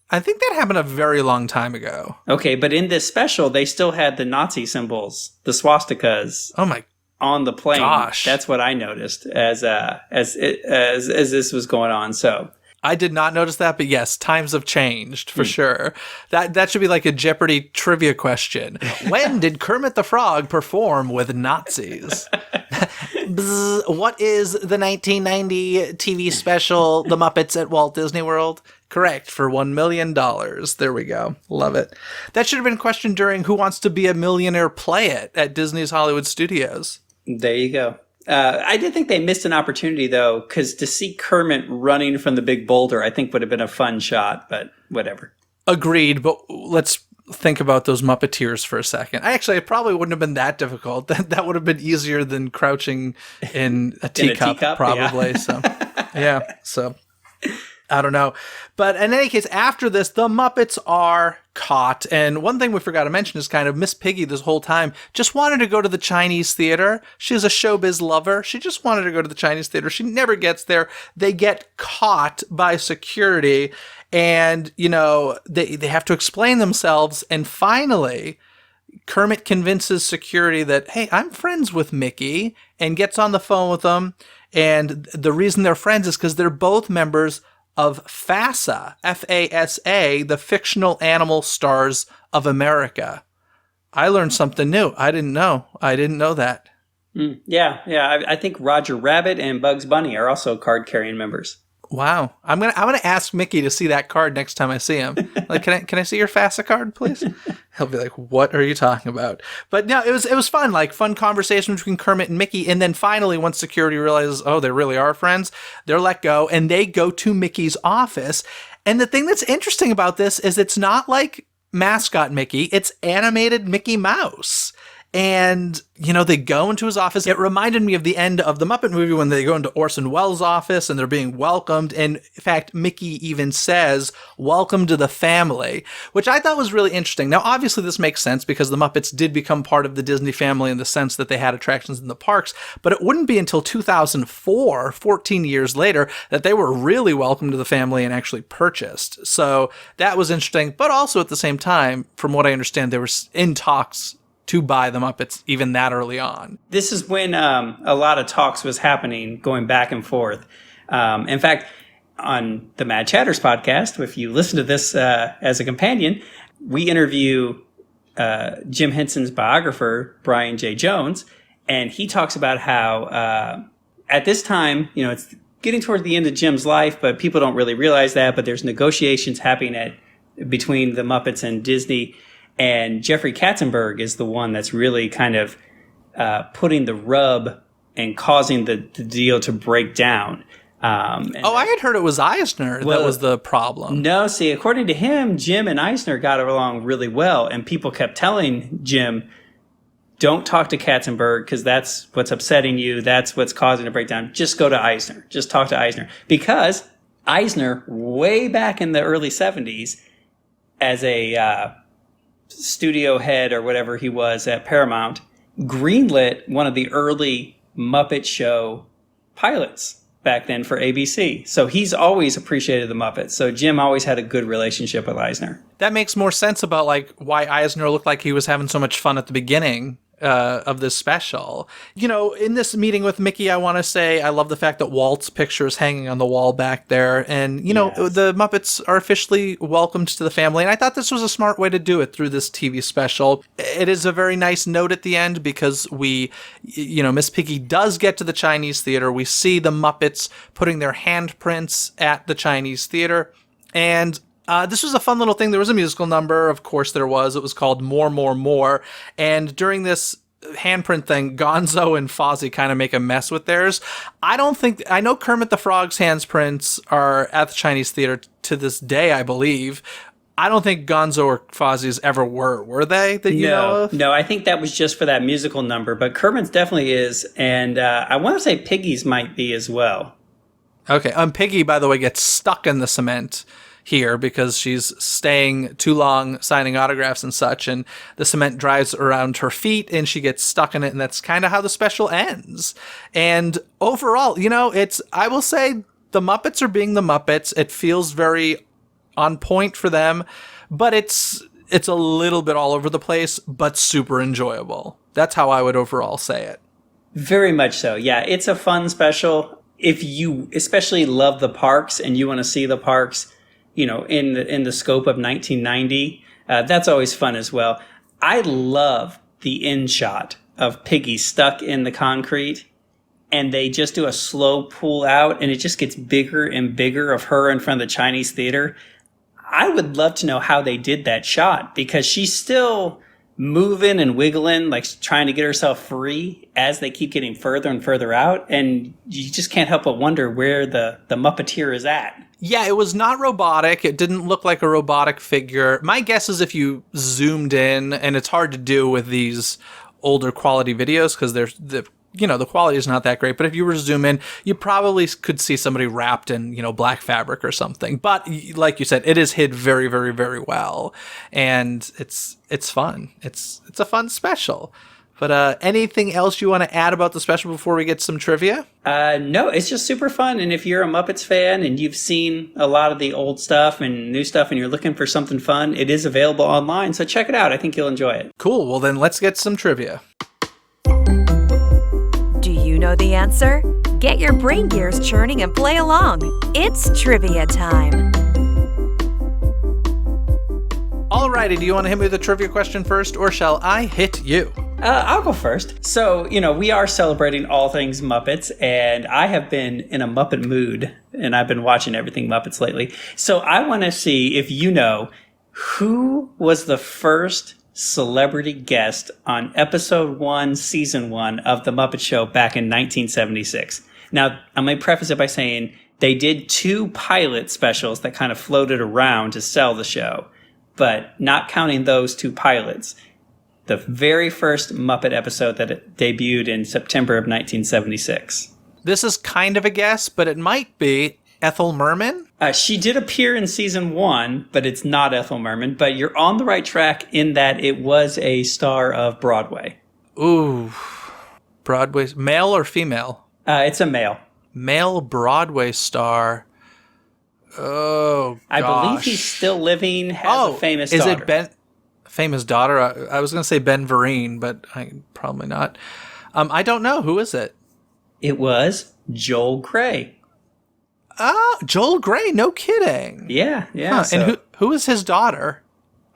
I think that happened a very long time ago. Okay, but in this special, they still had the Nazi symbols, the swastikas. Oh my! On the plane. Gosh, that's what I noticed as this was going on. So. I did not notice that, but yes, times have changed for sure. That should be like a Jeopardy trivia question. When did Kermit the Frog perform with Nazis? What is the 1990 TV special, The Muppets at Walt Disney World? Correct, for $1 million. There we go. Love it. That should have been a question during Who Wants to Be a Millionaire Play It at Disney's Hollywood Studios. There you go. I did think they missed an opportunity, though, because to see Kermit running from the big boulder, I think would have been a fun shot, but whatever. Agreed, but let's think about those Muppeteers for a second. It probably wouldn't have been that difficult. That would have been easier than crouching in a teacup, probably. Yeah. So, yeah, so I don't know. But in any case, after this, the Muppets are caught. And one thing we forgot to mention is kind of Miss Piggy this whole time just wanted to go to the Chinese theater. She's a showbiz lover. She just wanted to go to the Chinese theater. She never gets there. They get caught by security, and, they have to explain themselves. And finally, Kermit convinces security that, hey, I'm friends with Mickey, and gets on the phone with them. And the reason they're friends is because they're both members of FASA, F-A-S-A, the Fictional Animal Stars of America. I learned something new. I didn't know that. Yeah. I think Roger Rabbit and Bugs Bunny are also card-carrying members. Wow. I'm gonna ask Mickey to see that card next time I see him. Like, can I see your FASA card, please? He'll be like, what are you talking about? But no, it was fun, like fun conversation between Kermit and Mickey. And then finally, once security realizes, oh, they really are friends, they're let go and they go to Mickey's office. And the thing that's interesting about this is it's not like mascot Mickey, it's animated Mickey Mouse. And, they go into his office. It reminded me of the end of the Muppet movie when they go into Orson Welles' office and they're being welcomed. And in fact, Mickey even says, "Welcome to the family," which I thought was really interesting. Now, obviously, this makes sense because the Muppets did become part of the Disney family in the sense that they had attractions in the parks. But it wouldn't be until 2004, 14 years later, that they were really welcomed to the family and actually purchased. So that was interesting. But also at the same time, from what I understand, they were in talks to buy the Muppets even that early on. This is when a lot of talks was happening, going back and forth. In fact, on the Mad Chatters podcast, if you listen to this as a companion, we interview Jim Henson's biographer, Brian J. Jones, and he talks about how at this time, it's getting towards the end of Jim's life, but people don't really realize that, but there's negotiations happening between the Muppets and Disney. And Jeffrey Katzenberg is the one that's really kind of putting the rub and causing the deal to break down. I had heard it was Eisner that was the problem. No, see, according to him, Jim and Eisner got along really well, and people kept telling Jim, don't talk to Katzenberg because that's what's upsetting you. That's what's causing a breakdown. Just go to Eisner. Just talk to Eisner. Because Eisner, way back in the early 70s, as a studio head or whatever he was at Paramount, greenlit one of the early Muppet Show pilots back then for ABC. So he's always appreciated the Muppets. So Jim always had a good relationship with Eisner. That makes more sense about like why Eisner looked like he was having so much fun at the beginning of this special. You know, in this meeting with Mickey, I want to say I love the fact that Walt's picture is hanging on the wall back there. And, you know, the Muppets are officially welcomed to the family. And I thought this was a smart way to do it through this TV special. It is a very nice note at the end because Miss Piggy does get to the Chinese theater. We see the Muppets putting their handprints at the Chinese theater. And this was a fun little thing. There was a musical number. Of course there was. It was called More, More, More. And during this handprint thing, Gonzo and Fozzie kind of make a mess with theirs. I know Kermit the Frog's handprints are at the Chinese theater to this day, I believe. I don't think Gonzo or Fozzie's ever were they, that you know of? No, I think that was just for that musical number. But Kermit's definitely is. And I want to say Piggy's might be as well. Okay. Piggy, by the way, gets stuck in the cement here because she's staying too long signing autographs and such, and the cement dries around her feet and she gets stuck in it, and that's kind of how the special ends. And overall, I will say the Muppets are being the Muppets. It feels very on point for them, but it's a little bit all over the place, but super enjoyable. That's how I would overall say it. Very much so. Yeah, it's a fun special. If you especially love the parks and you want to see the parks in the scope of 1990, that's always fun as well. I love the end shot of Piggy stuck in the concrete, and they just do a slow pull out, and it just gets bigger and bigger of her in front of the Chinese theater. I would love to know how they did that shot, because she's still moving and wiggling, like trying to get herself free as they keep getting further and further out, and you just can't help but wonder where the Muppeteer is at. Yeah, it was not robotic. It didn't look like a robotic figure. My guess is if you zoomed in, and it's hard to do with these older quality videos because the quality is not that great. But if you were to zoom in, you probably could see somebody wrapped in, black fabric or something. But like you said, it is hid very, very, very well. And it's fun. It's a fun special. But anything else you want to add about the special before we get some trivia? No, it's just super fun. And if you're a Muppets fan and you've seen a lot of the old stuff and new stuff and you're looking for something fun, it is available online. So check it out. I think you'll enjoy it. Cool. Well, then let's get some trivia. Do you know the answer? Get your brain gears churning and play along. It's trivia time. Alrighty, do you want to hit me with a trivia question first, or shall I hit you? I'll go first. So, we are celebrating all things Muppets, and I have been in a Muppet mood, and I've been watching everything Muppets lately. So I want to see if you know who was the first celebrity guest on episode 1, season 1 of The Muppet Show back in 1976. Now, I'm going to preface it by saying they did 2 pilot specials that kind of floated around to sell the show, but not counting those 2 pilots. The very first Muppet episode that it debuted in September of 1976. This is kind of a guess, but it might be Ethel Merman? She did appear in season 1, but it's not Ethel Merman. But you're on the right track in that it was a star of Broadway. Ooh. Broadway. Male or female? It's a male. Male Broadway star. Oh, gosh. I believe he's still living, has a famous daughter. Is it Ben? Famous daughter? I was going to say Ben Vereen, but probably not. I don't know. Who is it? It was Joel Grey. Joel Grey. No kidding. Yeah. Huh. So. And who is his daughter?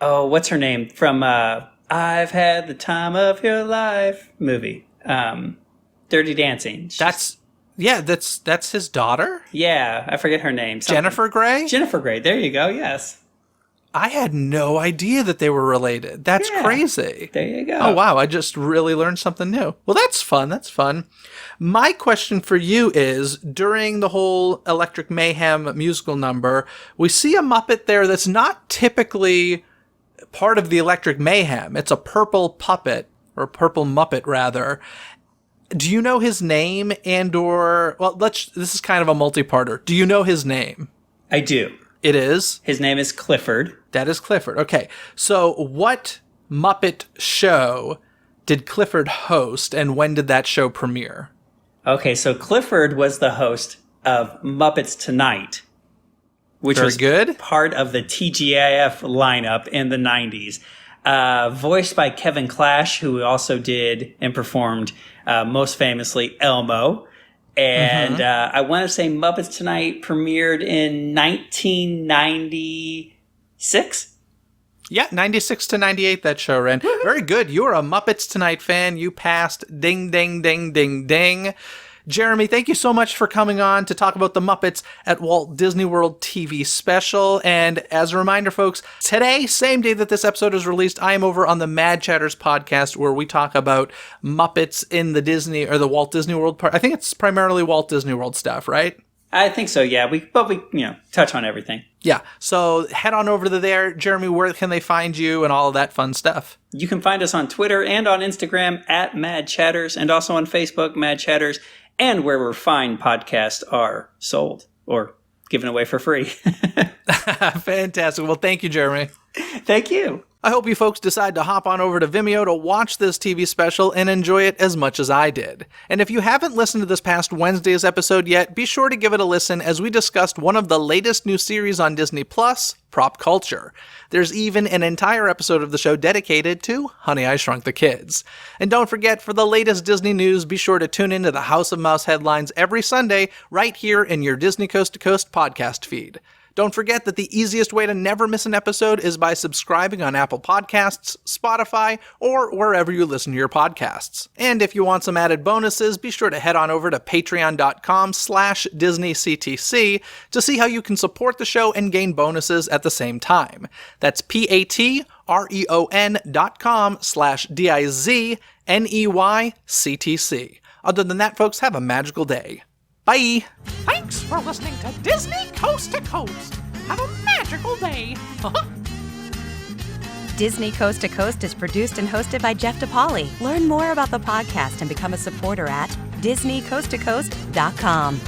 Oh, what's her name? From I've Had the Time of Your Life movie. Dirty Dancing. That's his daughter? Yeah, I forget her name. Jennifer Grey? Jennifer Grey. There you go. Yes. I had no idea that they were related. That's crazy. There you go. Oh, wow. I just really learned something new. Well, that's fun. That's fun. My question for you is, during the whole Electric Mayhem musical number, we see a Muppet there that's not typically part of the Electric Mayhem. It's a purple puppet, or purple Muppet, rather. Do you know his name this is kind of a multi-parter. Do you know his name? I do. It is? His name is Clifford. That is Clifford. Okay. So what Muppet show did Clifford host, and when did that show premiere? Okay, so Clifford was the host of Muppets Tonight, which Very was good. part of the TGIF lineup in the 90s. Voiced by Kevin Clash, who also did and performed most famously Elmo. And I want to say Muppets Tonight premiered in 1996. Yeah, 96 to 98 that show ran. Very good. You're a Muppets Tonight fan. You passed. Ding, ding, ding, ding, ding. Jeremy, thank you so much for coming on to talk about the Muppets at Walt Disney World TV special. And as a reminder, folks, today, same day that this episode is released, I am over on the Mad Chatters podcast, where we talk about Muppets in the Disney or the Walt Disney World part. I think it's primarily Walt Disney World stuff, right? I think so, yeah. We touch on everything. Yeah. So head on over to there. Jeremy, where can they find you and all of that fun stuff? You can find us on Twitter and on Instagram at Mad Chatters, and also on Facebook, Mad Chatters, and wherever fine podcasts are sold or given away for free. Fantastic. Well, thank you, Jeremy. Thank you. I hope you folks decide to hop on over to Vimeo to watch this TV special and enjoy it as much as I did. And if you haven't listened to this past Wednesday's episode yet, be sure to give it a listen as we discussed one of the latest new series on Disney Plus, Prop Culture. There's even an entire episode of the show dedicated to Honey, I Shrunk the Kids. And don't forget, for the latest Disney news, be sure to tune into the House of Mouse headlines every Sunday right here in your Disney Coast to Coast podcast feed. Don't forget that the easiest way to never miss an episode is by subscribing on Apple Podcasts, Spotify, or wherever you listen to your podcasts. And if you want some added bonuses, be sure to head on over to patreon.com/DisneyCTC to see how you can support the show and gain bonuses at the same time. That's patreon.com/DIZNEYCTC. Other than that, folks, have a magical day. Bye! Thanks for listening to Disney Coast to Coast. Have a magical day. Disney Coast to Coast is produced and hosted by Jeff DePauli. Learn more about the podcast and become a supporter at DisneyCoastToCoast.com.